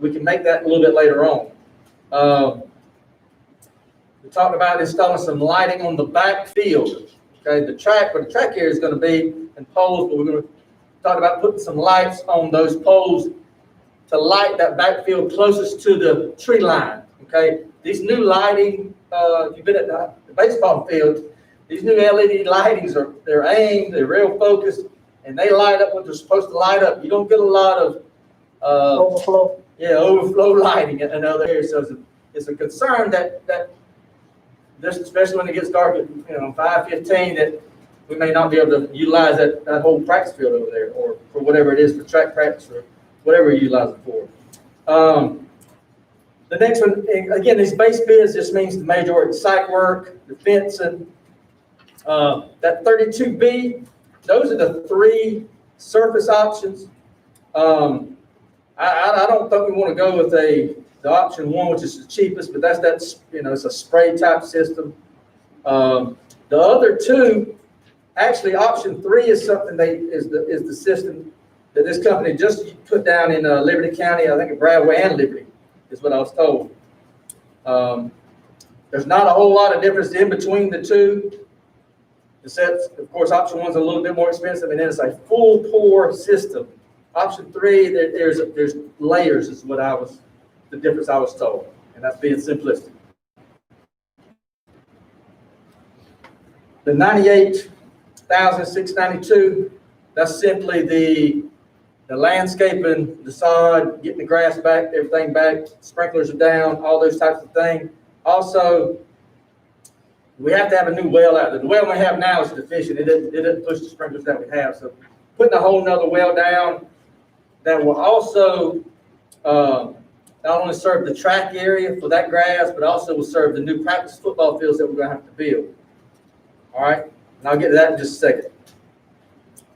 We can make that a little bit later on. We talked about installing some lighting on the back field. Okay, the track where the track area is going to be and poles, but we're going to talked about putting some lights on those poles to light that backfield closest to the tree line, okay? These new lighting, if you've been at the baseball field, these new LED lightings they're aimed, they're real focused, and they light up what they're supposed to light up. You don't get a lot of, Overflow. overflow lighting in other areas. So it's a concern that this, especially when it gets dark at, 5:15, that we may not be able to utilize that whole practice field over there, or for whatever it is, for track practice, or whatever you utilize it for. The next one, again, these base bids just means the major site work, the fencing. That 32B, those are the 3 surface options. I don't think we want to go with the option 1, which is the cheapest, but that's it's a spray type system. The other 2, actually option 3 is something is the system that this company just put down in Liberty County, I think in Bradway and Liberty, is what I was told. There's not a whole lot of difference in between the 2. The sets, of course, option 1's a little bit more expensive, and then it's a full pour system. Option 3, there's layers is the difference I was told, and that's being simplistic. The $98,692, that's simply the landscaping, the sod, getting the grass back, everything back, sprinklers are down, all those types of things. Also, we have to have a new well out there. The well we have now is deficient. It doesn't push the sprinklers that we have. So putting a whole nother well down that will also not only serve the track area for that grass, but also will serve the new practice football fields that we're going to have to build. All right, and I'll get to that in just a second.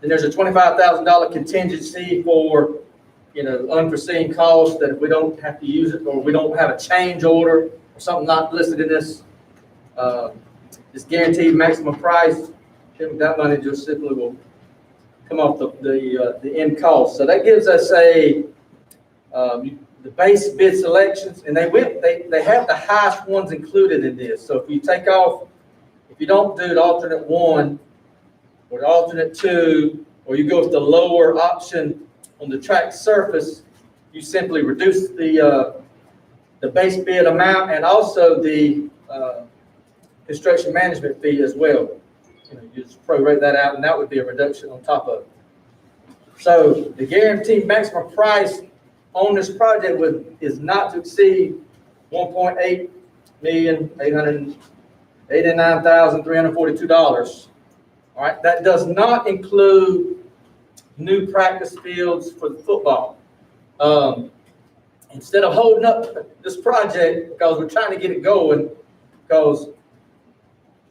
Then there's a $25,000 contingency for, unforeseen costs, that if we don't have to use it, or we don't have a change order or something not listed in this guaranteed maximum price, that money just simply will come off the end cost. So that gives us the base bid selections, and they have the highest ones included in this. So if you don't do the alternate 1 or the alternate 2, or you go with the lower option on the track surface, you simply reduce the base bid amount and also the construction management fee as well. You just prorate that out, and that would be a reduction on top of it. So the guaranteed maximum price on this project is not to exceed $1,889,342. All right, that does not include new practice fields for the football. Instead of holding up this project, because we're trying to get it going, because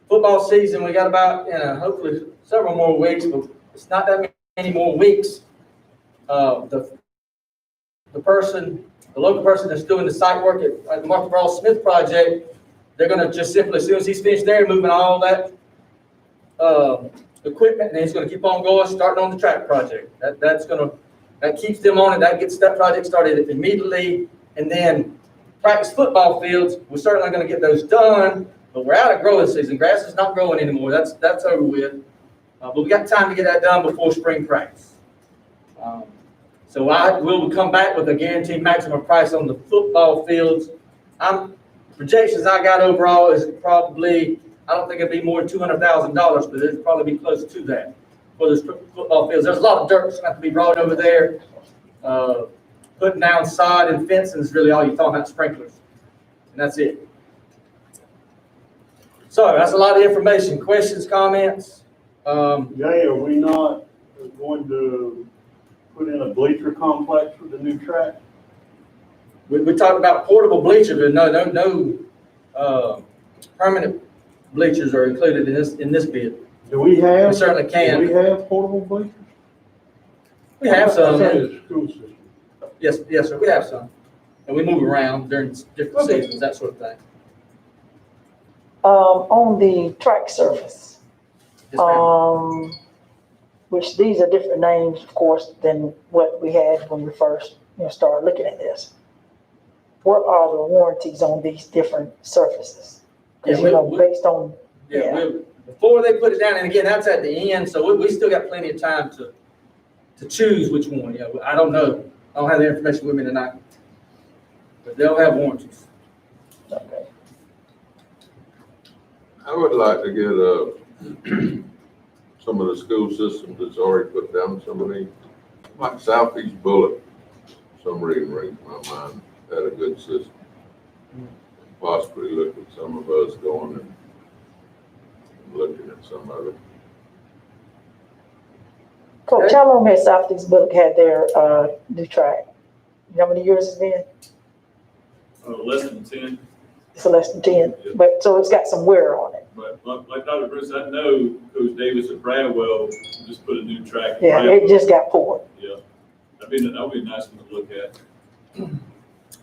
football season, we got about, hopefully several more weeks, but it's not that many more weeks. The local person that's doing the site work at the Martha Brawl Smith project, they're going to just simply, as soon as he's finished there, moving all that equipment, and he's going to keep on going, starting on the track project. That keeps them on it. That gets that project started immediately. And then practice football fields, we're certainly going to get those done, but we're out of growing season. Grass is not growing anymore. That's over with. But we got time to get that done before spring practice. So I will come back with a guaranteed maximum price on the football fields. Projections I got overall is probably, I don't think it'd be more than $200,000, but it'd probably be close to that for those football fields. There's a lot of dirt that's going to have to be brought over there. Putting down sod and fencing is really all you're talking about, sprinklers. And that's it. So that's a lot of information. Questions, comments? Jay, are we not going to put in a bleacher complex for the new track? We talked about portable bleachers, but no permanent bleachers are included in this bid. Do we have? We certainly can. Do we have portable bleachers? We have some. The school system. Yes, sir. We have some, and we move around during different seasons, that sort of thing. On the track surface, Yes, ma'am. which these are different names, of course, than what we had when we first started looking at this. What are the warranties on these different surfaces? Because based on before they put it down, and again, that's at the end, so we still got plenty of time to choose which one, you know, I don't know. I don't have the information with me tonight. But they'll have warranties. Okay. I would like to get, some of the school systems that's already put down some of these, like Southeast Bullet, for some reason rings my mind, had a good system. Possibly look at some of us going and looking at some of it. Coach, how long has Southeast Bullock had their, new track? You know how many years it's been? Less than 10, It's less than 10, but, so it's got some wear on it. but like Dr. Bruce, I know Coach Davis at Bradwell just put a new track. in Yeah, it Bradwell. just got poured. Yeah, that'd be a nice one to look at.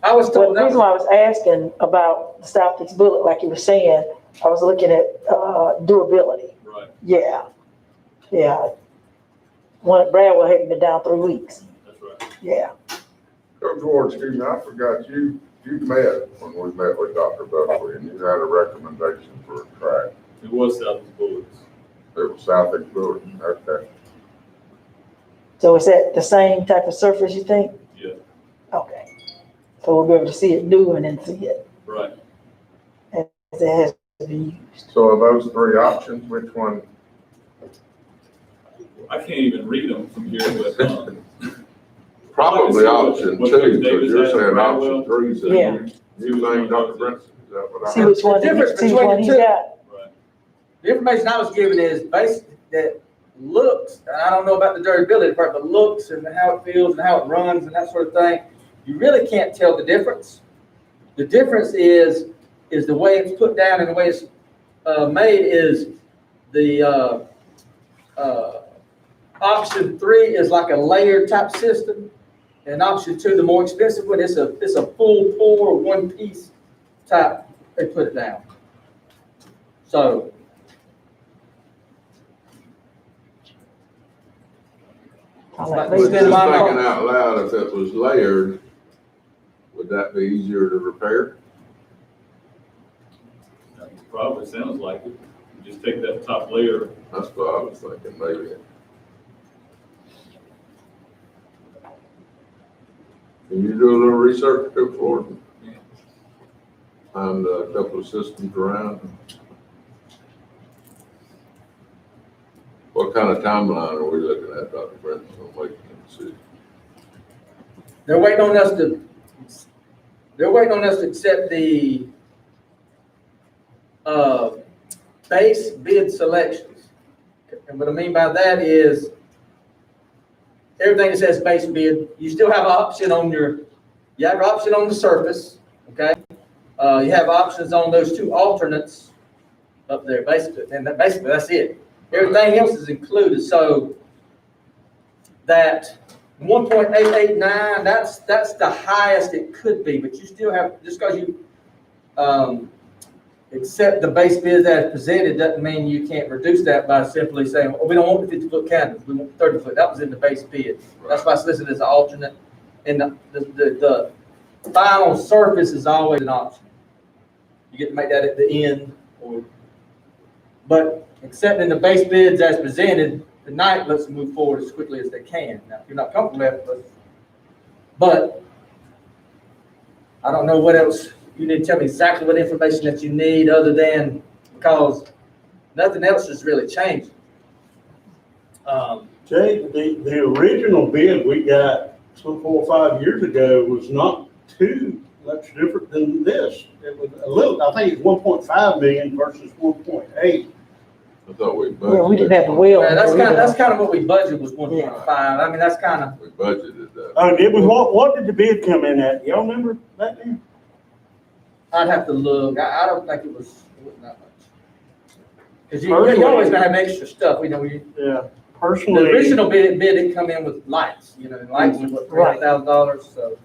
I was Well, told the reason that, why I was asking about the Southeast Bullet, like you were saying, I was looking at, durability. Right, Yeah, yeah. One at Bradwell hadn't been down 3 weeks. that's right. Yeah. Coach Ward, excuse me, I forgot you met when we met with Dr. Buckley and you had a recommendation for a track. It was Southeast Bullets. It was Southeast Bullet, okay. So is that the same type of surface you think? Yeah, Okay. So we'll be able to see it new and then see it right. as it has been used. So of those three options, which one? I can't even read them from here, but, Probably option What two, Coach because Davis you're had saying at option Bradwell. three, so Yeah. you think Dr. Brinson, is that what I See heard? which one, The difference see which between one the he's two- got. Right. the information I was given is basically that looks, and I don't know about the durability part, but looks and how it feels and how it runs and that sort of thing, you really can't tell the difference. The difference is the way it's put down and the way it's made is the option 3 is like a layered type system, and option 2, the more expensive one, it's a full pour, one piece type. They put it down. So I But like But Just just in my thinking mind. out loud, if it was layered, would that be easier to repair? Probably sounds like it. You just take that top layer. That's what I was thinking, maybe. Can you do a little research, go forward? Find a couple of systems around. What kind of timeline are we looking at, Dr. Brenton, on making a decision? they're waiting on us to accept the base bid selections. And what I mean by that is everything that says base bid, you still have option on you have option on the surface, okay? You have options on those 2 alternates up there, basically, and basically that's it. Everything else is included, so that 1.889, that's the highest it could be, but you still have, just because you accept the base bid as presented, doesn't mean you can't reduce that by simply saying, well, we don't want the 50-foot cabinets, we want 30-foot. That was in the base bid. That's why it's listed as an alternate, and the final surface is always an option. You get to make that at the end, but accepting the base bids as presented tonight, let's move forward as quickly as they can. Now, if you're not comfortable with it, but I don't know what else, you need to tell me exactly what information that you need other than, because nothing else is really changing. Jay, the original bid we got 4 or 5 years ago was not too much different than this. It was a little, I think it's 1.5 million versus 1.8. I thought we budgeted. Yeah, we didn't have the well. Yeah, that's either. kind of what we budgeted was 1.5. I mean, that's kind of, We budgeted that. It was, what did the bid come in at? Y'all remember that then? I'd have to look. I don't think it wasn't that much. Because you always gonna have extra stuff, we know, Yeah, the personally. original bid didn't come in with lights, you know, and lights was what, $300,000, so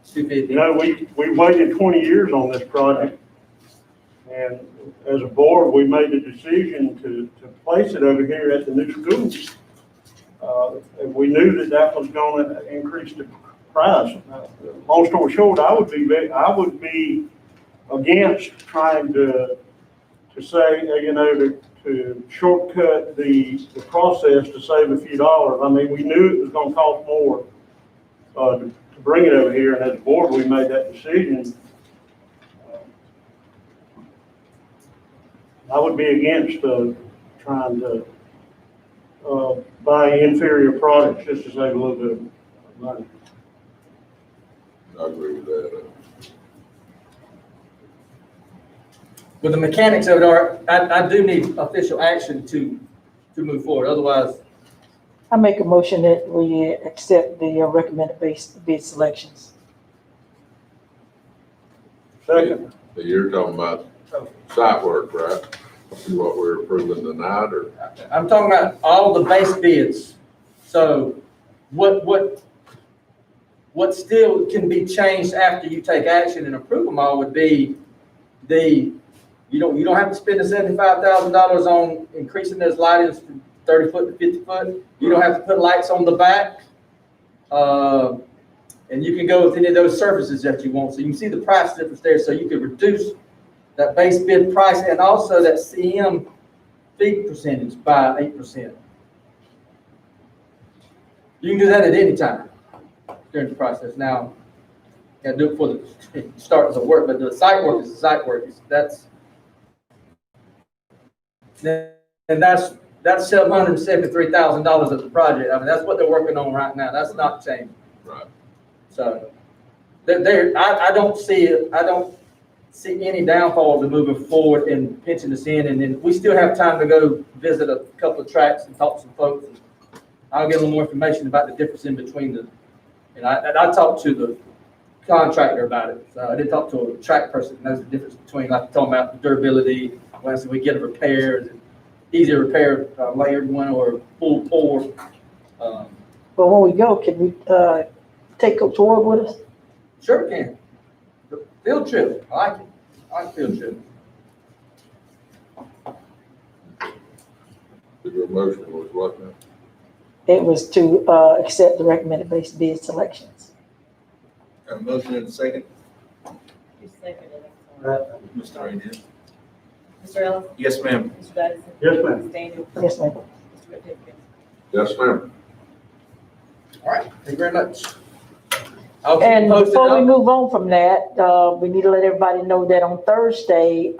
$250. You know, we waited 20 years on this project. And as a board, we made the decision to place it over here at the new school. And we knew that was going to increase the price. Long story short, I would be against trying to say, to to shortcut the process to save a few dollars. I mean, we knew it was gonna cost more, to bring it over here, and as a board, we made that decision. I would be against, trying to, buy inferior products just to save a little bit of money. I agree with that. With the mechanics of it, I do need official action to move forward, otherwise, I make a motion that we accept the recommended bid selections. Second, But you're talking about site work, right? Is what we're approving tonight, or? I'm talking about all the base bids. So what still can be changed after you take action and approve them all would be you don't have to spend the $75,000 on increasing those lightings from 30 foot to 50 foot. You don't have to put lights on the back. And you can go with any of those surfaces that you want. So you can see the price difference there. So you can reduce that base bid price and also that CM fee percentage by 8%. You can do that at any time during the process. Now, you gotta do it before the start the work, but the site work is the site work. And that's $773,000 of the project. I mean, that's what they're working on right now. That's not changing. Right. So I don't see any downfall to moving forward and pitching this in. And then we still have time to go visit a couple of tracks and talk to some folks. I'll get a little more information about the difference in between I talked to the contractor about it. So I did talk to a track person who knows the difference between, like, talking about the durability. When I said we get a repair, is it easier to repair a layered one or full pour? But when we go, can we take a tour with us? Sure can. Field trip, I like it. I like field trip. Your motion was what now? It was to accept the recommended base bid selections. Got a motion and a second. You seconded it. Mr. Rainier. Mr. Ellis? Yes, ma'am. Mr. Dodson? yes, ma'am. Mr. Daniel? Yes, ma'am. Mr. Rodriguez? Yes, ma'am. All right, thank you very much. I'll keep And you posted. before we move on from that, we need to let everybody know that on Thursday,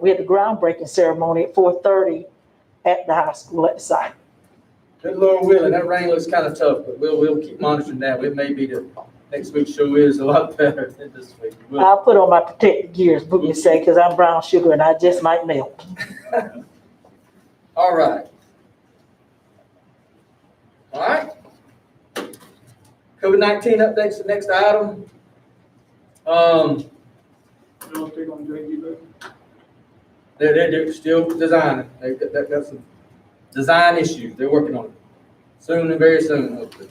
we had the groundbreaking ceremony at 4:30 at the high school at the site. Good Lord willing, that rain looks kind of tough, but we'll keep monitoring that. It may be the next week's show is a lot better than this week. I'll put on my protective gear, as Boogie say, because I'm brown sugar and I just might melt. All right. All right. COVID-19 updates, the next item. They're still designing. That's some design issues. They're working on it. Soon and very soon, hopefully.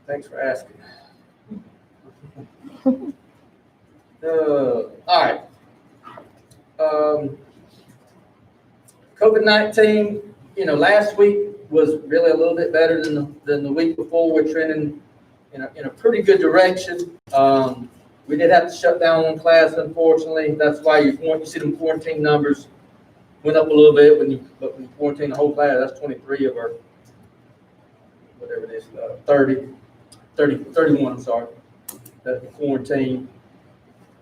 Thanks for asking. All right. COVID-19, last week was really a little bit better than the week before. We're trending in a pretty good direction. We did have to shut down one class, unfortunately. That's why you see them quarantine numbers went up a little bit when you quarantine the whole class. That's 23 of our, whatever it is, 31, I'm sorry, that quarantine.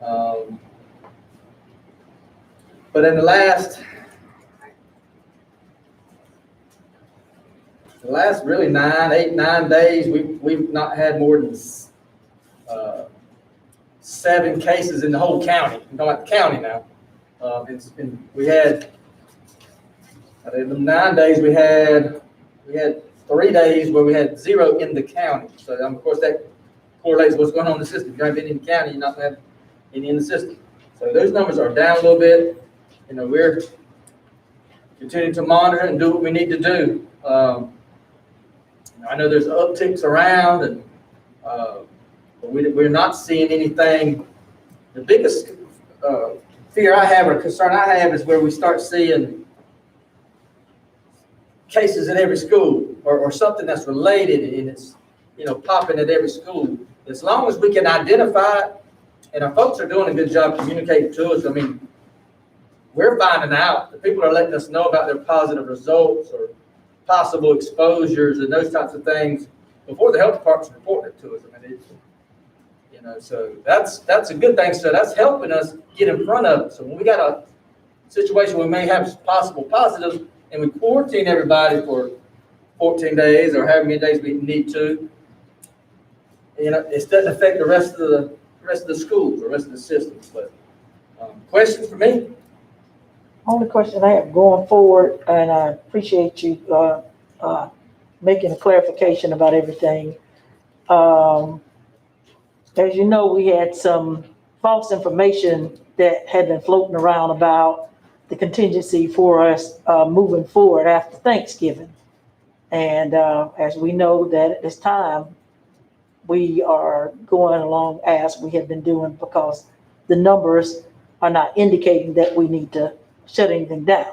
But in the last really 9 days, we've not had more than 7 cases in the whole county. I'm talking about the county now. We had in the 9 days we had 3 days where we had 0 in the county. So of course that correlates with what's going on in the system. If you haven't been in the county, you're not going to have any in the system. So those numbers are down a little bit. We're continuing to monitor and do what we need to do. I know there's upticks around, and but we're not seeing anything. The biggest fear I have or concern I have is where we start seeing cases at every school or something that's related, and it's popping at every school. As long as we can identify it, and our folks are doing a good job communicating to us. I mean, we're finding out, the people are letting us know about their positive results or possible exposures and those types of things before the health department's reporting it to us. I mean, it's, you know, so that's a good thing. So that's helping us get in front of it. So when we got a situation where we may have possible positives and we quarantine everybody for 14 days or however many days we need to, you know, it doesn't affect the rest of the schools, the rest of the systems. But questions for me? Only question I have going forward, and I appreciate you making a clarification about everything. As you know, we had some false information that had been floating around about the contingency for us moving forward after Thanksgiving. And as we know that at this time, we are going along as we have been doing because the numbers are not indicating that we need to shut anything down.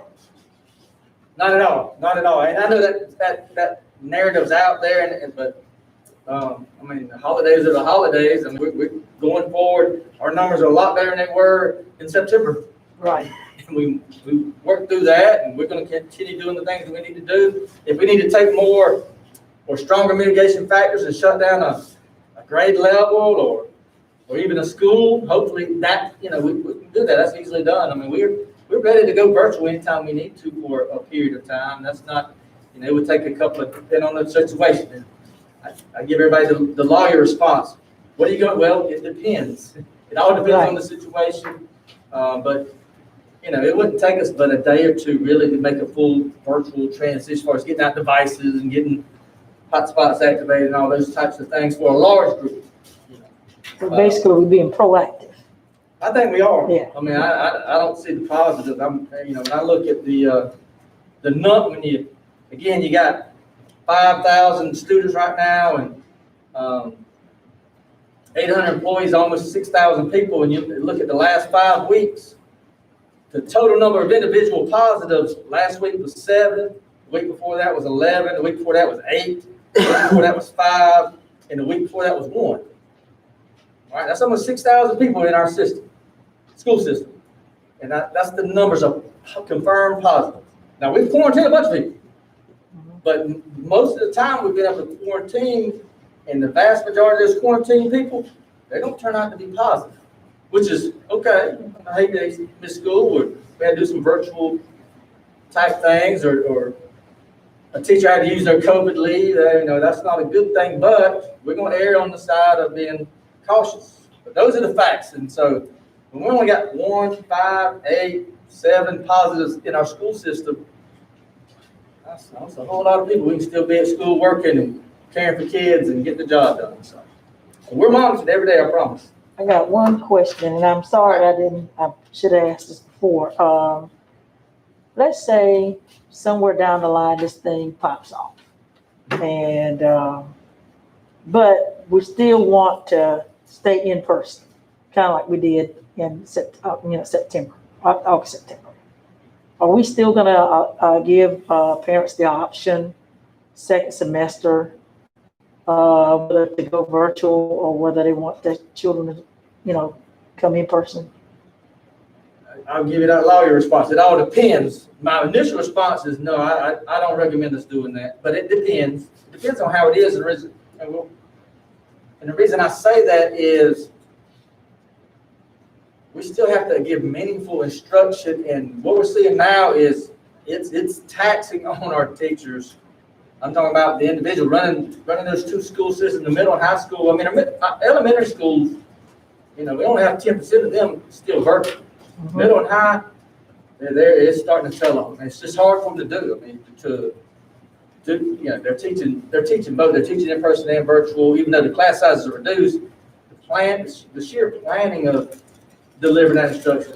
Not at all, not at all. And I know that narrative's out there, but I mean, the holidays are the holidays, and we're going forward. Our numbers are a lot better than they were in September. Right. And we worked through that, and we're going to continue doing the things that we need to do. If we need to take more or stronger mitigation factors and shut down a grade level or even a school, hopefully that, you know, we can do that. That's easily done. I mean, we're ready to go virtual anytime we need to for a period of time. That's not, you know, it would take a couple of, depending on the situation. I give everybody the lawyer response. What are you going? Well, it depends. It all depends on the situation. But you know, it wouldn't take us but a day or two really to make a full virtual transition as far as getting out devices and getting hotspots activated and all those types of things for a large group. You know. So basically, we're being proactive. I think we are. Yeah. I mean, I don't see the positive. You know, when I look at the nut, when you got 5,000 students right now and 800 employees, almost 6,000 people, and you look at the last 5 weeks, the total number of individual positives last week was 7, the week before that was 11, the week before that was 8, the week before that was 5, and the week before that was 1. All right, that's almost 6,000 people in our system, school system. And that's the numbers of confirmed positive. Now, we've quarantined a bunch of people, but most of the time we've been able to quarantine, and the vast majority of those quarantined people, they don't turn out to be positive, which is okay. I hate to miss school, or we had to do some virtual type things, or a teacher had to use their COVID leave. You know, that's not a good thing, but we're going to err on the side of being cautious. But those are the facts. And so when we only got 1, 5, 8, 7 positives in our school system, that's a whole lot of people. We can still be at school working and caring for kids and get the job done. So we're monitored every day, I promise. I got one question, and I'm sorry I should have asked this before. Let's say somewhere down the line this thing pops off, and but we still want to stay in person, kind of like we did in September, August, September. Are we still gonna give parents the option second semester whether to go virtual or whether they want their children to, you know, come in person? I'll give you that lawyer response. It all depends. My initial response is no, I don't recommend us doing that, but it depends. It depends on how it is. And the reason I say that is we still have to give meaningful instruction, and what we're seeing now is it's taxing on our teachers. I'm talking about the individual running those 2 school systems, the middle and high school. I mean, elementary schools, you know, we only have 10% of them still virtual. Mm-hmm. Middle and high, it's starting to tell on them. It's just hard for them to do. I mean, you know, they're teaching both. They're teaching in person and virtual, even though the class sizes are reduced. The sheer planning of delivering that instruction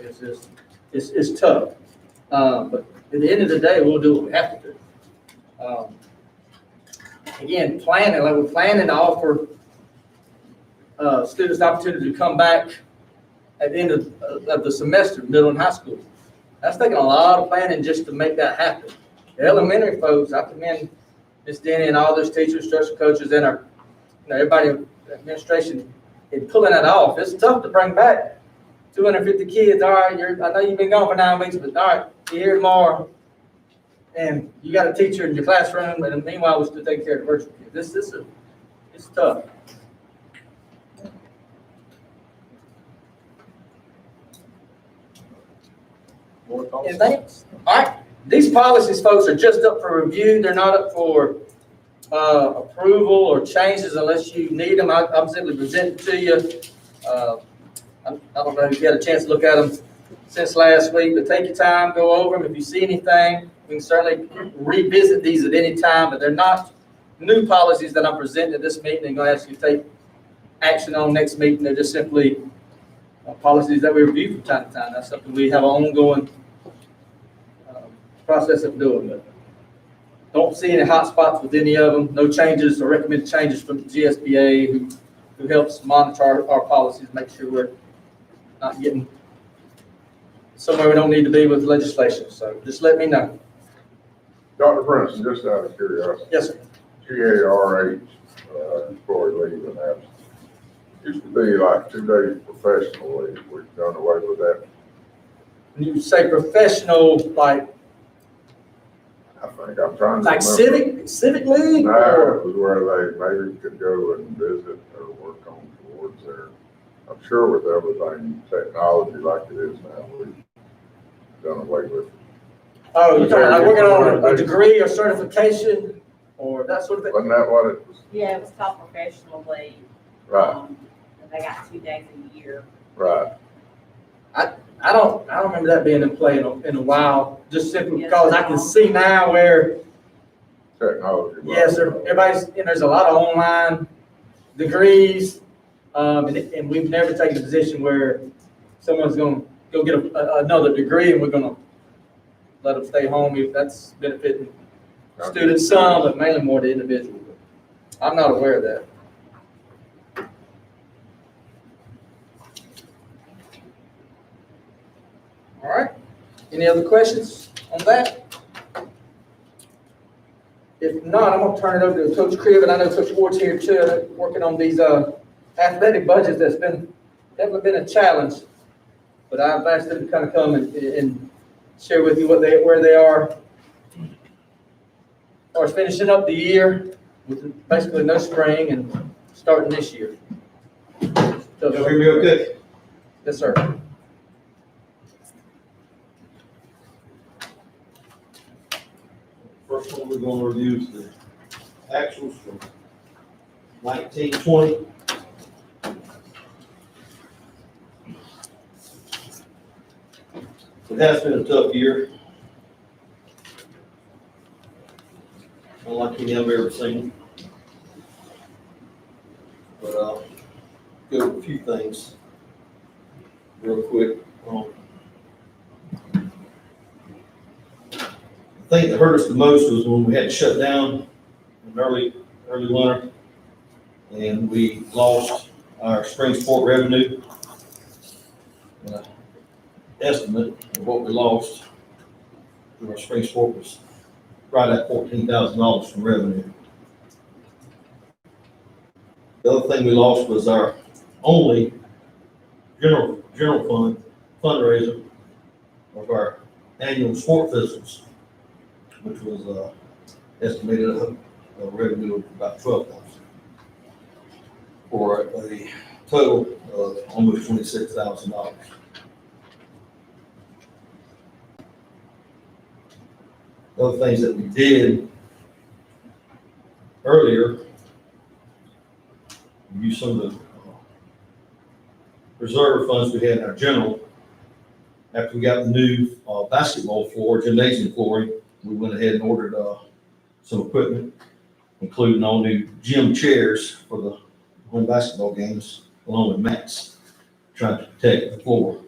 is tough. But at the end of the day, we'll do what we have to do. Again, planning, like we're planning to offer students the opportunity to come back at the end of the semester, middle and high school. That's taking a lot of planning just to make that happen. The elementary folks, I commend Ms. Denny and all those teachers, instruction coaches, and our, you know, everybody in administration in pulling that off. It's tough to bring back 250 kids, all right, I know you've been gone for 9 weeks, but all right, you're here tomorrow. And you got a teacher in your classroom, and meanwhile, we're still taking care of the virtual kids. It's tough. More thoughts? Anything? All right, these policies, folks, are just up for review. They're not up for approval or changes unless you need them. I'm simply presenting to you. I don't know if you had a chance to look at them since last week, but take your time, go over them. If you see anything, we can certainly revisit these at any time, but they're not new policies that I'm presenting at this meeting and going to ask you to take action on next meeting. They're just simply policies that we review from time to time. That's something we have an ongoing process of doing. But don't see any hot spots with any of them. No changes or recommended changes from the GSBA, who helps monitor our policies, make sure we're not getting somewhere we don't need to be with legislation. So just let me know. Dr. Brinson, just out of curiosity, Yes, sir. GARH, employee leave and absence. Used to be like 2 days professional leave. We've done away with that. When you say professional, like I think I'm trying to. like remember. civic league? No, Or- it was where they maybe could go and visit or work on towards their, I'm sure with everything technology like it is now, we've done away with it. Oh, you're talking like working on a degree or certification or that sort of thing? Wasn't that what it was? Yeah, it was called professional leave. Right, And they got 2 days a year. right. I don't remember that being in play in a while, just simply because I can see now where, Technology. yes, everybody's, there's a lot of online degrees. And we've never taken a position where someone's gonna go get another degree and we're gonna let them stay home if that's benefiting students some, but mainly more the individual. I'm not aware of that. All right, any other questions on that? If not, I'm gonna turn it over to Coach Cribb, and I know Coach Ward's here too, working on these athletic budgets. That's definitely been a challenge. But I've asked them to kind of come and share with you where they are. Or finishing up the year with basically no spring and starting this year. So, Y'all hear me okay? yes, sir. First one we're gonna review is the actuals from 1920. It has been a tough year. Unlike any I've ever seen. But go over a few things real quick. The thing that hurt us the most was when we had to shut down in early winter, and we lost our spring sport revenue. Estimate of what we lost through our spring sport was right at $14,000 from revenue. The other thing we lost was our only general fund fundraiser of our annual sport physicals, which was estimated a revenue of about $12,000 for a total of almost $26,000. Other things that we did earlier, we used some of the reserve funds we had in our general. After we got the new basketball floor, gymnasium flooring, we went ahead and ordered some equipment, including all new gym chairs for the home basketball games, along with mats, trying to protect the floor.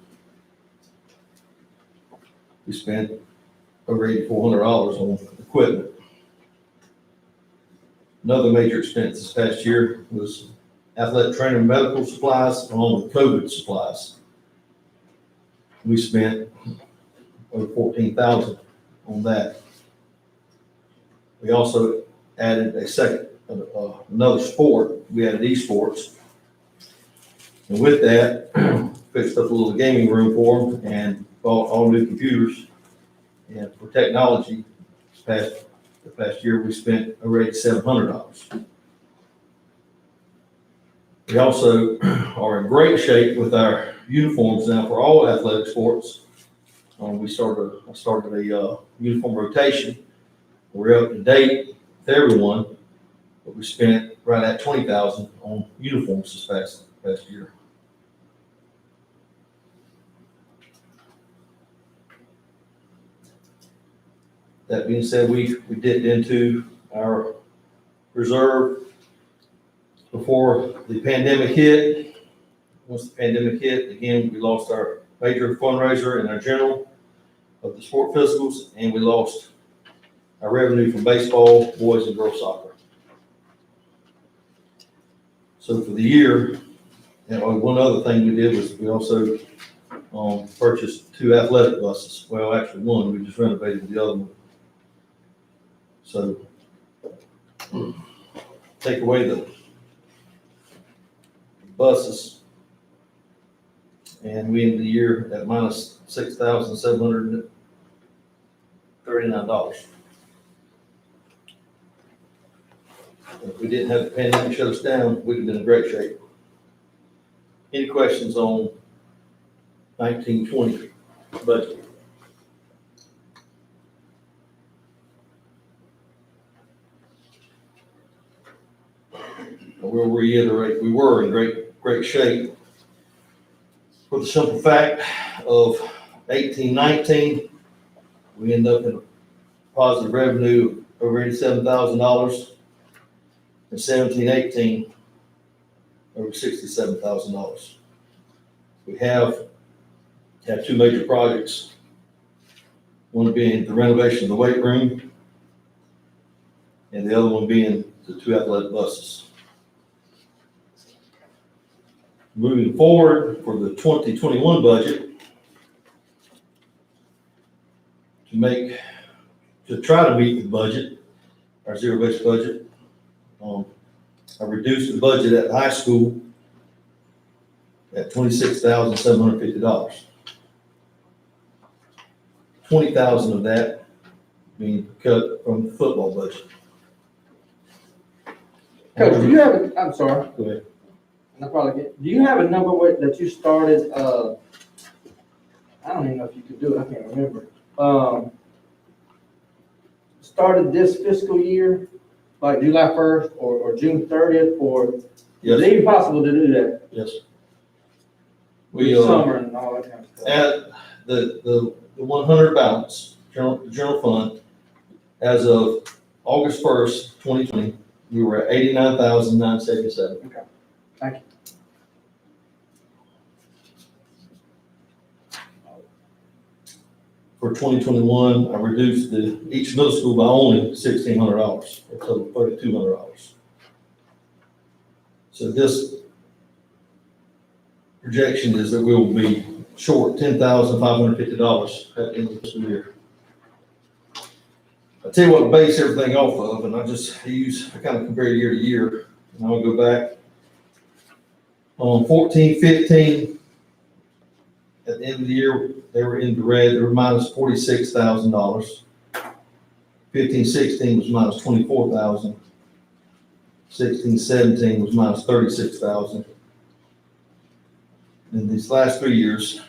We spent over $8,400 on equipment. Another major expense this past year was athletic training, medical supplies, along with COVID supplies. We spent over $14,000 on that. We also added a second, another sport. We added esports. And with that, fixed up a little gaming room for them and bought all new computers. And for technology, the past year, we spent over $8,700. We also are in great shape with our uniforms now for all athletic sports. I started a uniform rotation. We're up to date with everyone, but we spent right at $20,000 on uniforms this past year. That being said, we dipped into our reserve before the pandemic hit. Once the pandemic hit, again, we lost our major fundraiser and our general of the sport physicals, and we lost our revenue from baseball, boys and girls soccer. So for the year, one other thing we did was we also purchased 2 athletic buses. Well, actually one, we just renovated the other one. So take away the buses, and we ended the year at minus $6,739. If we didn't have the pandemic shut us down, we'd have been in great shape. Any questions on 1920 budget? We'll reiterate, we were in great shape for the simple fact of 1819, we end up in a positive revenue of over $87,000, and 1718 over $67,000. We have 2 major projects, one being the renovation of the weight room, and the other one being the 2 athletic buses. Moving forward for the 2021 budget, to try to meet the budget, our zero-based budget, I reduced the budget at the high school at $26,750. $20,000 of that being cut from the football budget. Coach, do you have, I'm sorry. Go ahead. Do you have a number that you started, I don't even know if you could do it, I can't remember. Started this fiscal year, like July 1st or June 30th, or is Yes, it even possible to do that? yes. Summer and all that kind of stuff. At the 100 balance, general fund, as of August 1st, 2020, we were at $89,977. Okay, thank you. For 2021, I reduced each middle school by only $1,600, a total of $3,200. So this projection is that we will be short $10,550 at the end of the fiscal year. I tell you what to base everything off of, and I kind of compare year to year, and I'll go back. On 14-15, at the end of the year, they were in the red, they were minus $46,000. 15-16 was minus $24,000. 16-17 was minus $36,000. In these last 3 years,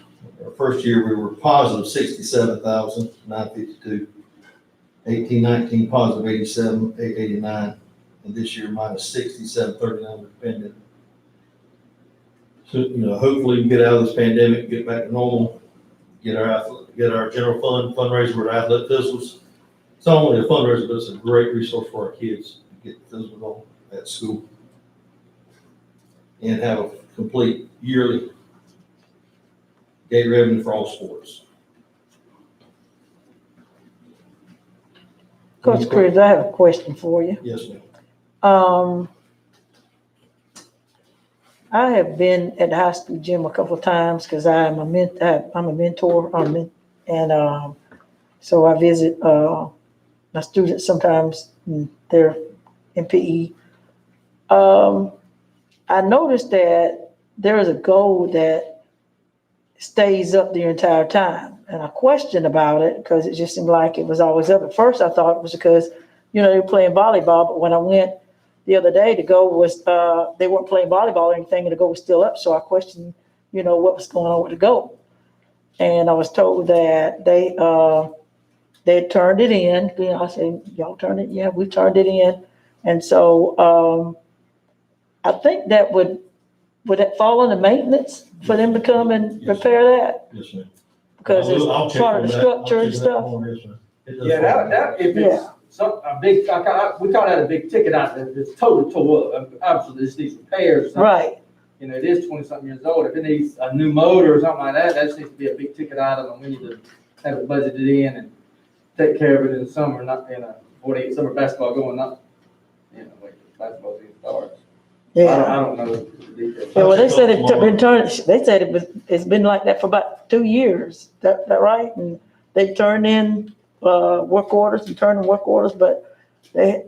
our first year we were positive $67,952. 18-19 positive $87,889, and this year minus $67,39 with the pandemic. So, hopefully we can get out of this pandemic, get back to normal, get our general fund fundraiser with athletic physicals. It's not only a fundraiser, but it's a great resource for our kids to get physical at school and have a complete yearly gate revenue for all sports. Coach Chris, I have a question for you. Yes, ma'am. I have been at the high school gym a couple of times because I'm a mentor, and so I visit my students sometimes. They're in PE. I noticed that there is a goal that stays up the entire time. And I questioned about it because it just seemed like it was always up. At first, I thought it was because, they were playing volleyball, but when I went the other day, the goal was, they weren't playing volleyball or anything, and the goal was still up. So I questioned, what was going on with the goal. And I was told that they had turned it in. I said, y'all turned it? Yeah, we turned it in. And so I think that would that fall under maintenance for them to come and repair that? Yes, ma'am. Because I'll it's check part of on the that. structure I'll and check that stuff. on, yes, ma'am. It does Yeah, fall that, if Yeah. it's a big, we call that a big ticket item, it's totally tore up. Obviously, this needs repairs. Right. It is 20-something years old. If it needs a new motor or something like that, that just needs to be a big ticket item, and we need to have it budgeted in and take care of it in the summer, not, before they get summer basketball going up, when basketball season starts. I Yeah. don't know the details. Yeah, well, they said they said it's been like that for about 2 years. That right? And they turned in, work orders and turned in work orders, but Okay.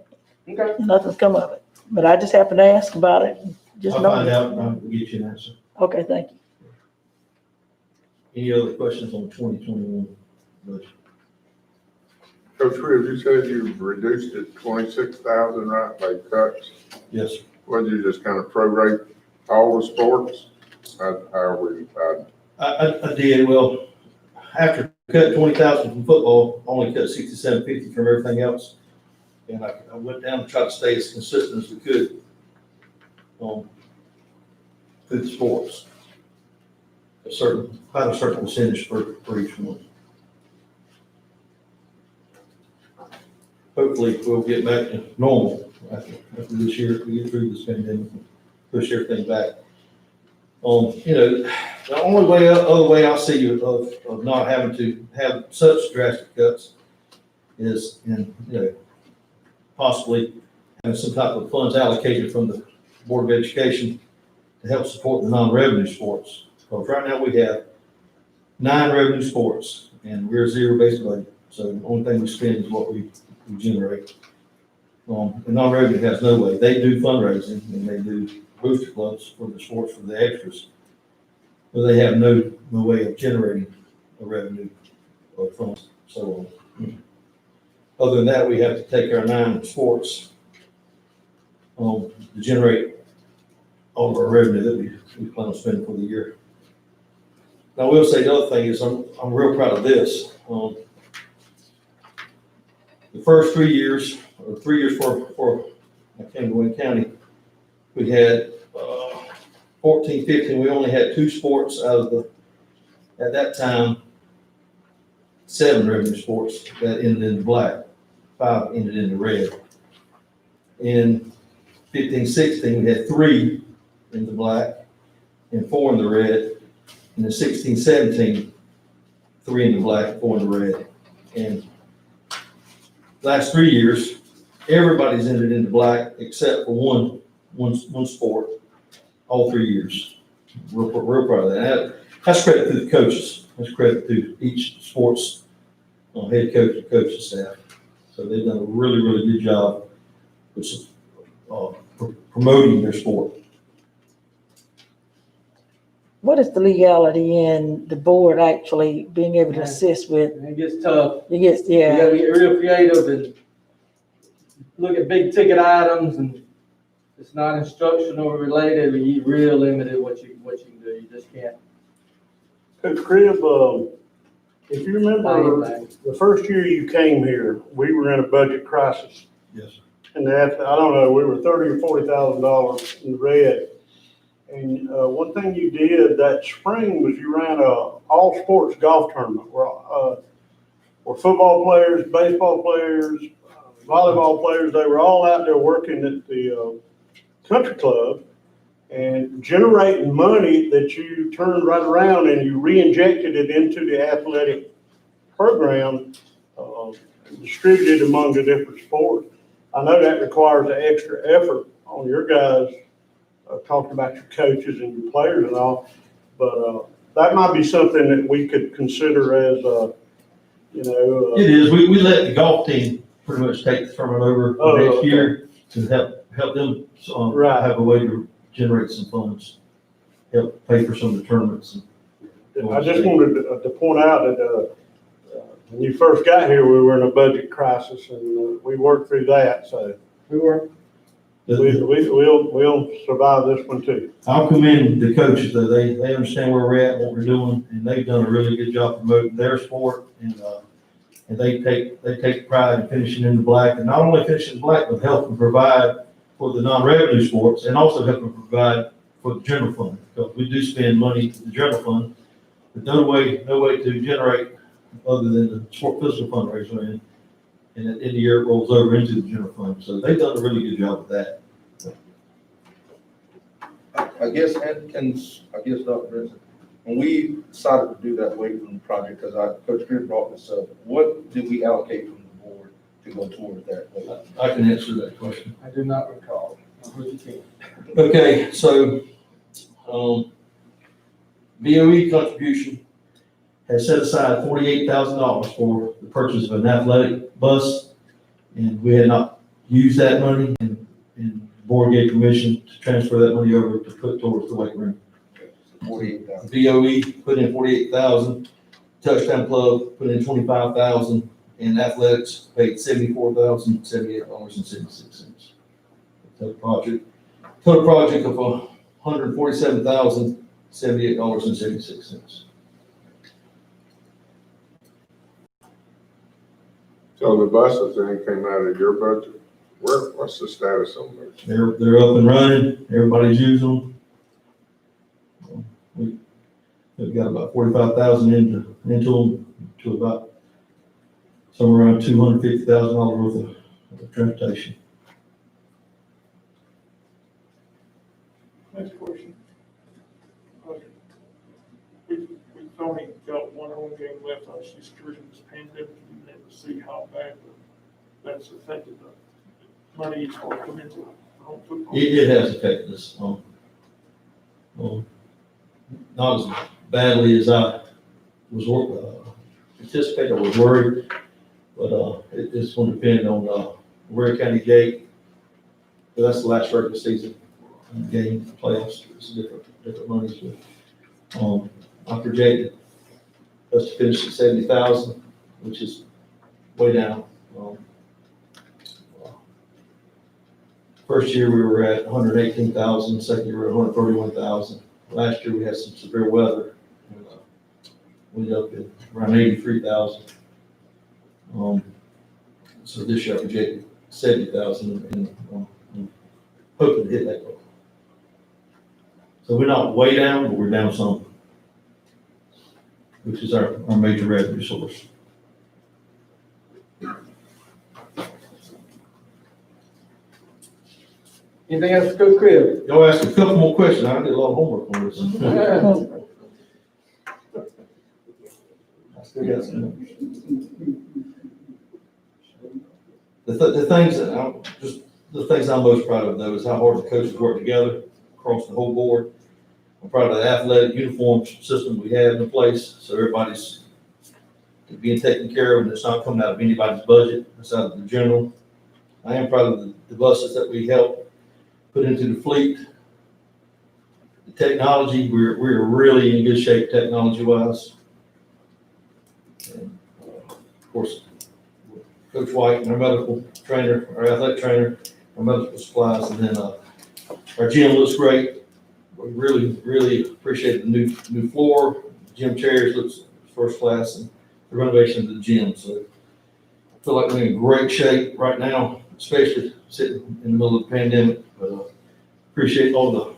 nothing's come of it. But I just happened to ask about it. Just I'll know. find out and I'll get you an answer. Okay, thank you. Any other questions on 2021 budget? Coach Reeves, you said you reduced it 26,000, right, by cuts? Yes, sir. Would you just kind of prorate all the sports? How are we, I did, well, after cut 20,000 from football, only cut 6750 from everything else. And I went down and tried to stay as consistent as we could on through the sports. About a certain percentage for each one. Hopefully, we'll get back to normal after this year, we get through this pandemic, and push everything back. The only other way I see of not having to have such drastic cuts is possibly having some type of funds allocated from the Board of Education to help support the non-revenue sports. Because right now we have 9 revenue sports and we're zero-based budget. So the only thing we spend is what we generate. The non-revenue has no way. They do fundraising and they do booster clubs for the sports, for the extras. But they have no way of generating a revenue or funds. So other than that, we have to take our 9 sports to generate all of our revenue that we plan on spending for the year. Now, I will say the other thing is I'm real proud of this. The first 3 years, or 3 years for I came to Wayne County, we had 14, 15, we only had 2 sports out of at that time, 7 revenue sports that ended in the black, 5 ended in the red. In 15, 16, we had 3 in the black and 4 in the red. And in 16, 17, 3 in the black, 4 in the red. And last 3 years, everybody's ended in the black except for one sport, all 3 years. Real proud of that. That's credit to the coaches. That's credit to each sports head coach and coaching staff. So they've done a really, really good job with promoting their sport. What is the legality in the board actually being able to assist with? It gets tough. It gets, You yeah. gotta get real creative and look at big ticket items, and it's not instructional related, you're real limited what you can do. You just can't. Coach Cribb, if you remember, Anything. the first year you came here, we were in a budget crisis. Yes. And that, I don't know, we were $30,000 or $40,000 in the red. And one thing you did that spring was you ran a all sports golf tournament where football players, baseball players, volleyball players, they were all out there working at the country club and generating money that you turned right around and you re-injected it into the athletic program, distributed among the different sports. I know that requires an extra effort on your guys, talking about your coaches and your players and all, but that might be something that we could consider as, It is. We let the golf team pretty much take the tournament over next okay. year to help them Right. have a way to generate some funds, help pay for some of the tournaments. I just wanted to point out that, when you first got here, we were in a budget crisis and we worked through that, so we'll survive this one too. I'll commend the coaches though. They understand where we're at, what we're doing, and they've done a really good job promoting their sport and they take pride in finishing in the black, and not only finishing in the black, but helping provide for the non-revenue sports and also helping provide for the general fund, because we do spend money to the general fund, but no way to generate other than the sport physical fundraiser, and at the end of the year it rolls over into the general fund. So they've done a really good job with that. I guess, Dr. Benson, when we decided to do that weight room project, because Coach Greer brought this up, what did we allocate from the board to go towards that weight room? I can answer that question. I do not recall. Okay, so, BOE contribution has set aside $48,000 for the purchase of an athletic bus, and we had not used that money, and the board gave permission to transfer that money over to put towards the weight room. 48,000. BOE put in 48,000, Touchdown Club put in 25,000, and athletics paid $74,078.76. Total project of $147,078.76. So the buses then came out of your budget. What's the status on those? They're up and running. Everybody's using them. We've got about 45,000 into them, to about somewhere around $250,000 worth of transportation. Next question. We've only got one home game left. I was just curious in this pandemic, you never see how bad that's affected the money for coming into home football. It has affected us. Not as badly as I was anticipating. I was worried, but it's going to depend on Ware County Gate. But that's the last regular season game, playoffs. It's different monies. But I projected us to finish at 70,000, which is way down. First year we were at 118,000. Second year we were at 131,000. Last year we had some severe weather. We ended up at around 83,000. So this year I projected 70,000 and hoping to hit that goal. So we're not way down, but we're down some, which is our major revenue source. Anything else, Coach Crib? Y'all asked a couple more questions. I did a lot of homework on this. I still got some. The things I'm most proud of though is how hard the coaches work together across the whole board. I'm proud of the athletic uniform system we have in place, so everybody's being taken care of and it's not coming out of anybody's budget. It's out of the general. I am proud of the buses that we helped put into the fleet. The technology, we're really in good shape technology-wise. And of course, Coach White, our medical trainer, our athletic trainer, our medical supplies, and then our gym looks great. We really appreciate the new floor. Gym chairs looks first class, and the renovation of the gym. So I feel like we're in great shape right now, especially sitting in the middle of the pandemic. But appreciate all the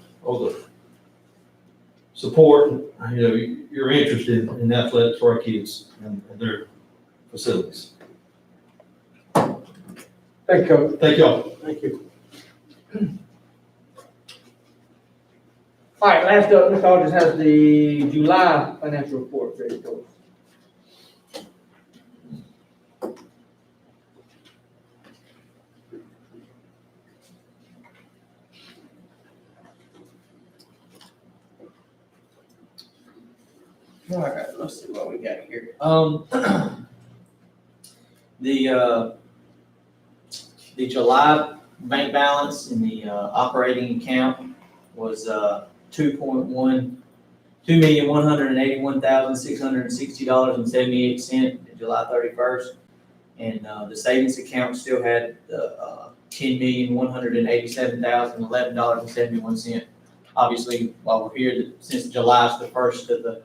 support. You know, you're interested in athletics for our kids and their facilities. Thank you, Coach. Thank y'all. Thank you. All right, last up, Mr. Aldridge has the July financial report ready to go. All right, let's see what we got here. The July bank balance in the operating account was $2.1 $2,181,660.78 July 31st. And the savings account still had the $10,187,011.71. Obviously, while we're here, since July is the first of the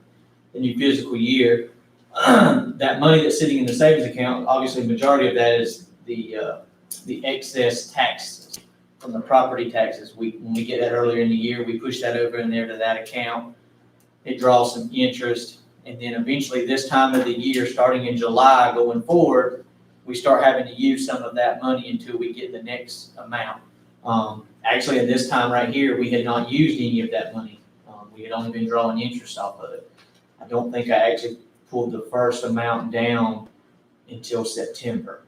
new fiscal year, that money that's sitting in the savings account, obviously, the majority of that is the excess taxes from the property taxes. When we get that earlier in the year, we push that over in there to that account. It draws some interest, and then eventually this time of the year, starting in July going forward, we start having to use some of that money until we get the next amount. Actually, at this time right here, we had not used any of that money. We had only been drawing interest off of it. I don't think I actually pulled the first amount down until September.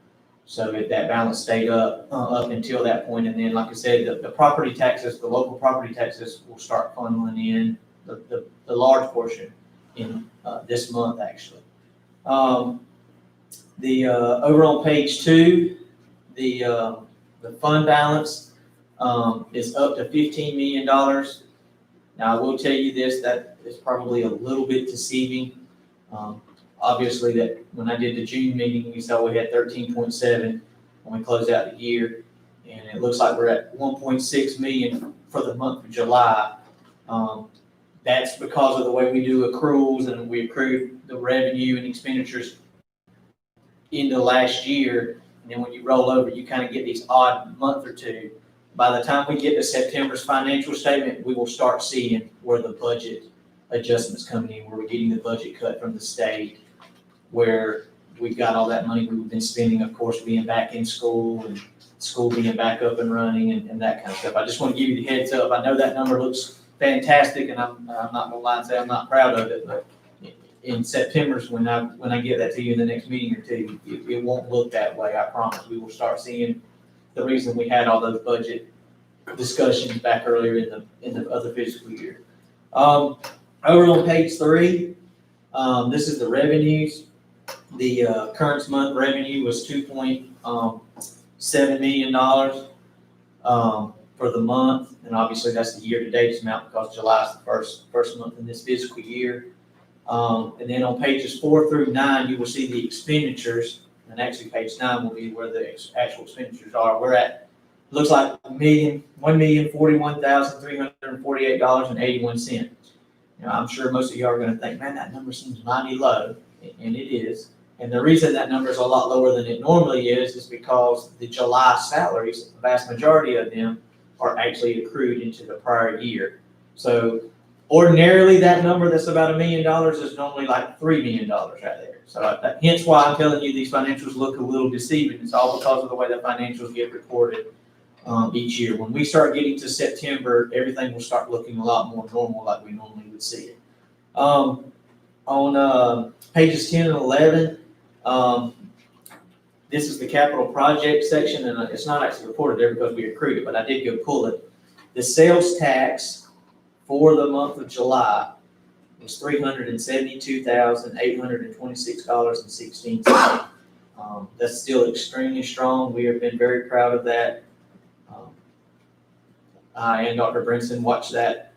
So that balance stayed up until that point. And then, like I said, the property taxes, the local property taxes will start funneling in the large portion in this month, actually. Over on page 2, the fund balance is up to $15 million. Now, I will tell you this, that is probably a little bit deceiving. Obviously, that when I did the June meeting, we saw we had 13.7 when we closed out the year, and it looks like we're at 1.6 million for the month of July. That's because of the way we do accruals, and we accrued the revenue and expenditures into last year, and then when you roll over, you kind of get these odd month or two. By the time we get to September's financial statement, we will start seeing where the budget adjustments coming in, where we're getting the budget cut from the state, where we've got all that money we've been spending, of course, being back in school and school being back up and running and that kind of stuff. I just want to give you the heads up. I know that number looks fantastic, and I'm not gonna lie and say I'm not proud of it, but in September's when I get that to you in the next meeting or two, it won't look that way. I promise. We will start seeing the reason we had all those budget discussions back earlier in the other fiscal year. Over on page 3, this is the revenues. The current month revenue was $2.7 million for the month, and obviously that's the year-to-date amount because July is the first month in this fiscal year. And then on pages 4 through 9, you will see the expenditures, and actually page 9 will be where the actual expenditures are. We're at, looks like $1,041,348.81. I'm sure most of you are going to think, man, that number seems mighty low, and it is. And the reason that number is a lot lower than it normally is because the July salaries, the vast majority of them, are actually accrued into the prior year. So ordinarily, that number that's about $1 million is normally like $3 million right there. So hence why I'm telling you these financials look a little deceiving. It's all because of the way the financials get reported each year. When we start getting to September, everything will start looking a lot more normal like we normally would see it. On pages 10 and 11, this is the capital project section, and it's not actually reported there because we accrued it, but I did go pull it. The sales tax for the month of July was $372,826.16. That's still extremely strong. We have been very proud of that. I and Dr. Brinson watched that.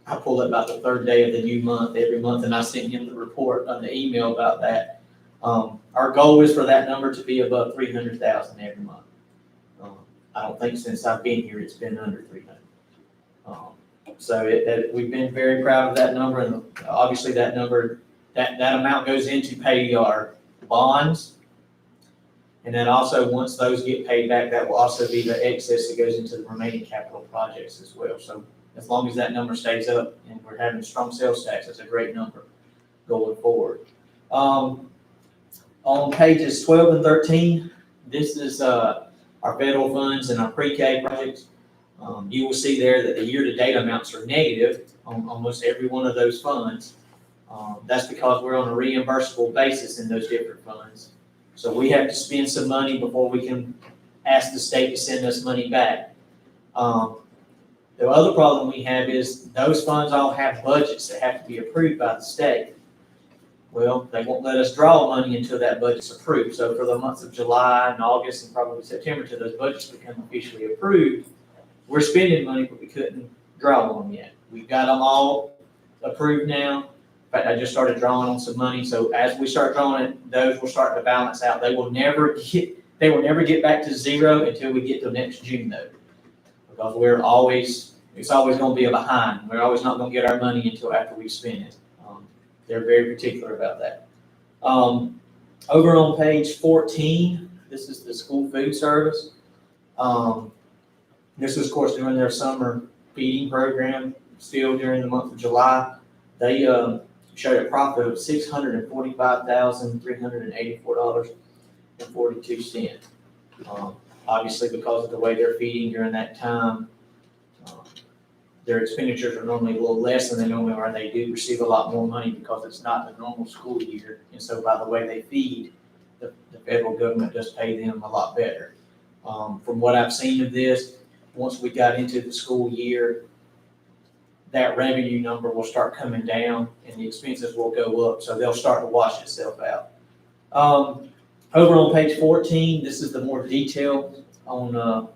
I pulled it about the 3rd day of the new month every month, and I sent him the report on the email about that. Our goal is for that number to be above 300,000 every month. I don't think since I've been here it's been under 300. So we've been very proud of that number, and obviously that number, that amount goes in to pay our bonds. And then also, once those get paid back, that will also be the excess that goes into the remaining capital projects as well. So as long as that number stays up and we're having strong sales tax, that's a great number going forward. On pages 12 and 13, this is our federal funds and our pre-K projects. You will see there that the year-to-date amounts are negative on almost every one of those funds. That's because we're on a reimbursable basis in those different funds. So we have to spend some money before we can ask the state to send us money back. The other problem we have is those funds all have budgets that have to be approved by the state. Well, they won't let us draw money until that budget's approved. So for the months of July and August and probably September, till those budgets become officially approved, we're spending money, but we couldn't draw on them yet. We've got them all approved now. In fact, I just started drawing on some money, so as we start drawing it, those will start to balance out. They will never get back to zero until we get to next June though. Because it's always gonna be a behind. We're always not gonna get our money until after we spend it. They're very particular about that. Over on page 14, this is the school food service. This is, of course, during their summer feeding program, still during the month of July. They showed a profit of $645,384.42. Obviously, because of the way they're feeding during that time, their expenditures are normally a little less than they normally are. They do receive a lot more money because it's not the normal school year. And so by the way they feed, the federal government does pay them a lot better. From what I've seen of this, once we got into the school year, that revenue number will start coming down and the expenses will go up. So they'll start to wash itself out. Over on page 14, this is the more detail on,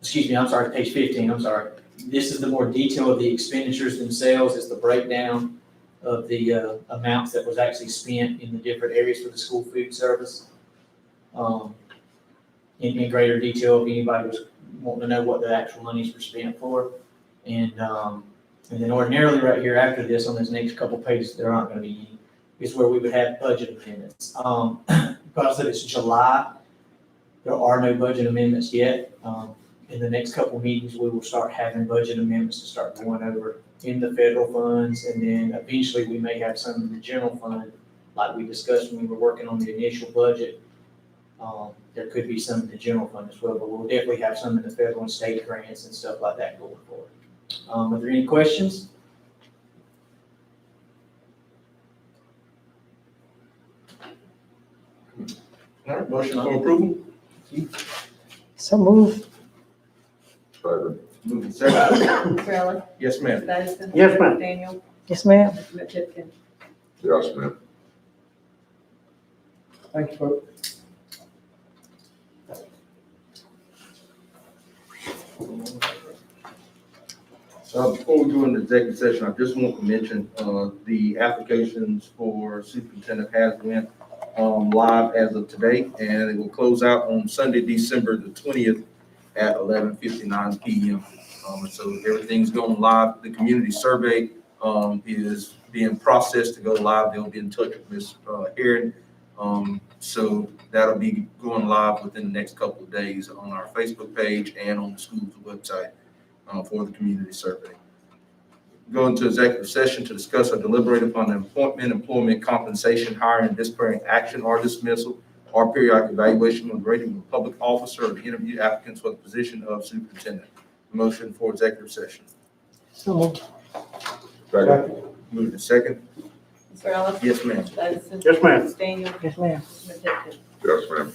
page 15, I'm sorry. This is the more detail of the expenditures themselves. It's the breakdown of the amounts that was actually spent in the different areas for the school food service. In greater detail, if anybody was wanting to know what the actual monies were spent for. And then ordinarily right here after this, on this next couple pages, there aren't gonna be any. Is where we would have budget amendments. Because that it's July, there are no budget amendments yet. In the next couple meetings, we will start having budget amendments to start going over in the federal funds, and then eventually we may have some in the general fund, like we discussed when we were working on the initial budget. There could be some in the general fund as well, but we'll definitely have some in the federal and state grants and stuff like that going forward. Are there any questions? All right, motion for approval? So move. Second. Moving second. Sarah, Yes, ma'am. Dennison. Yes, ma'am. Daniel, Yes, ma'am. Mr. Tipton. Yes, ma'am. Thank you, folks. Before we go into executive session, I just want to mention, the applications for superintendent has went, live as of today, and it will close out on Sunday, December the 20th at 11:59 p.m. So everything's going live. The community survey, is being processed to go live. They'll be in touch with Ms. Heron. So that'll be going live within the next couple of days on our Facebook page and on the school's website. For the community survey. Go into executive session to discuss or deliberate upon the appointment, employment, compensation, hiring, disciplinary action or dismissal, or periodic evaluation or grading of a public officer or the interview applicants for the position of superintendent. Motion for executive session. So moved. Second. Move to second. Sarah. Yes, ma'am. Dennison. Yes, ma'am. Daniel, Yes, ma'am. Mr. Tipton. Yes, ma'am.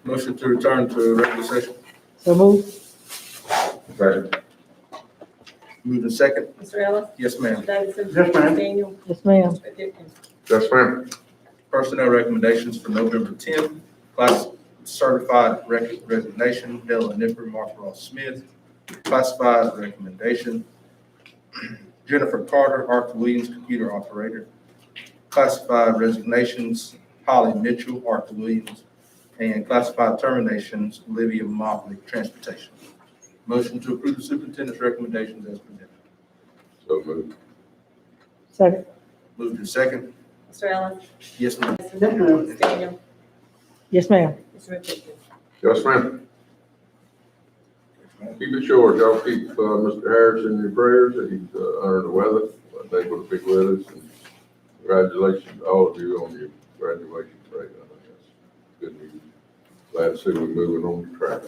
Motion to return to regular session. So move. Second. Moved in second. Mr. Ellis? Yes, ma'am. Mr. Davidson? Yes, ma'am. Daniel? Yes, ma'am. Mr. Pickens? Yes, ma'am. Personnel recommendations for November 10th. Class certified resignation, Della Nipper, Mark Ross Smith. Classified recommendation, Jennifer Carter, Arthur Williams, computer operator. Classified resignations, Holly Mitchell, Arthur Williams. And classified terminations, Olivia Motley, transportation. Motion to approve the superintendent's recommendations as presented. So moved. Second. Moved in second. Mr. Ellis? Yes, ma'am. Mr. Daniel? Yes, ma'am. Mr. Pickens? Yes, ma'am. Keep it short. Y'all keep, Mr. Harris in your prayers. He's, under the weather, but they will be with us. And congratulations to all of you on your graduation rate. I think that's good news. Glad to see we're moving on to track.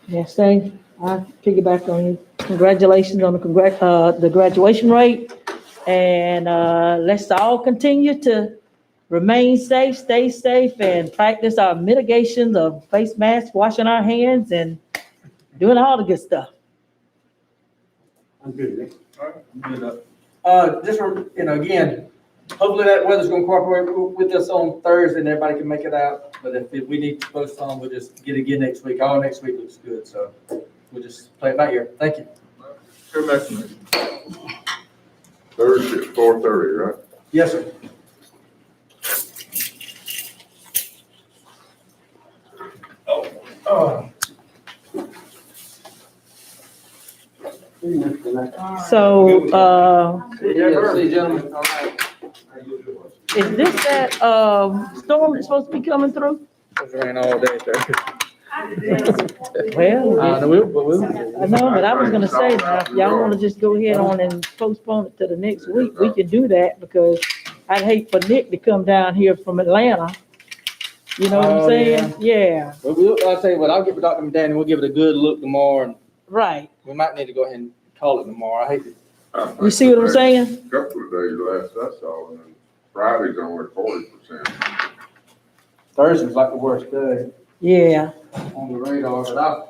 Yes, Dave, I piggyback on you. Congratulations on the graduation rate. And, let's all continue to remain safe, stay safe, and practice our mitigations of face masks, washing our hands, and doing all the good stuff. I'm good, Nick. Just, again, hopefully that weather's gonna cooperate with us on Thursday and everybody can make it out. But if we need to postpone, we'll just get it again next week. All next week looks good, so we'll just play it by ear. Thank you. Chair recommendation. Thursday at 4:30, right? Yes, sir. So, See you, gentlemen. All right. is this that, storm that's supposed to be coming through? It's rain all day, sir. Well, I know, I know, but I was gonna say, now, if y'all wanna just go ahead on and postpone it to the next week, we can do that, because I'd hate for Nick to come down here from Atlanta. You know what I'm Oh, saying? Yeah, Well, I'll tell you what, I'll get with Dr. McDaniel, we'll give it a good look tomorrow, and right. we might need to go ahead and call it tomorrow. I hate to. You see what I'm saying? Couple of days less, that's all, and then Friday's only 40%. Thursday's like the worst day Yeah. on the radar, but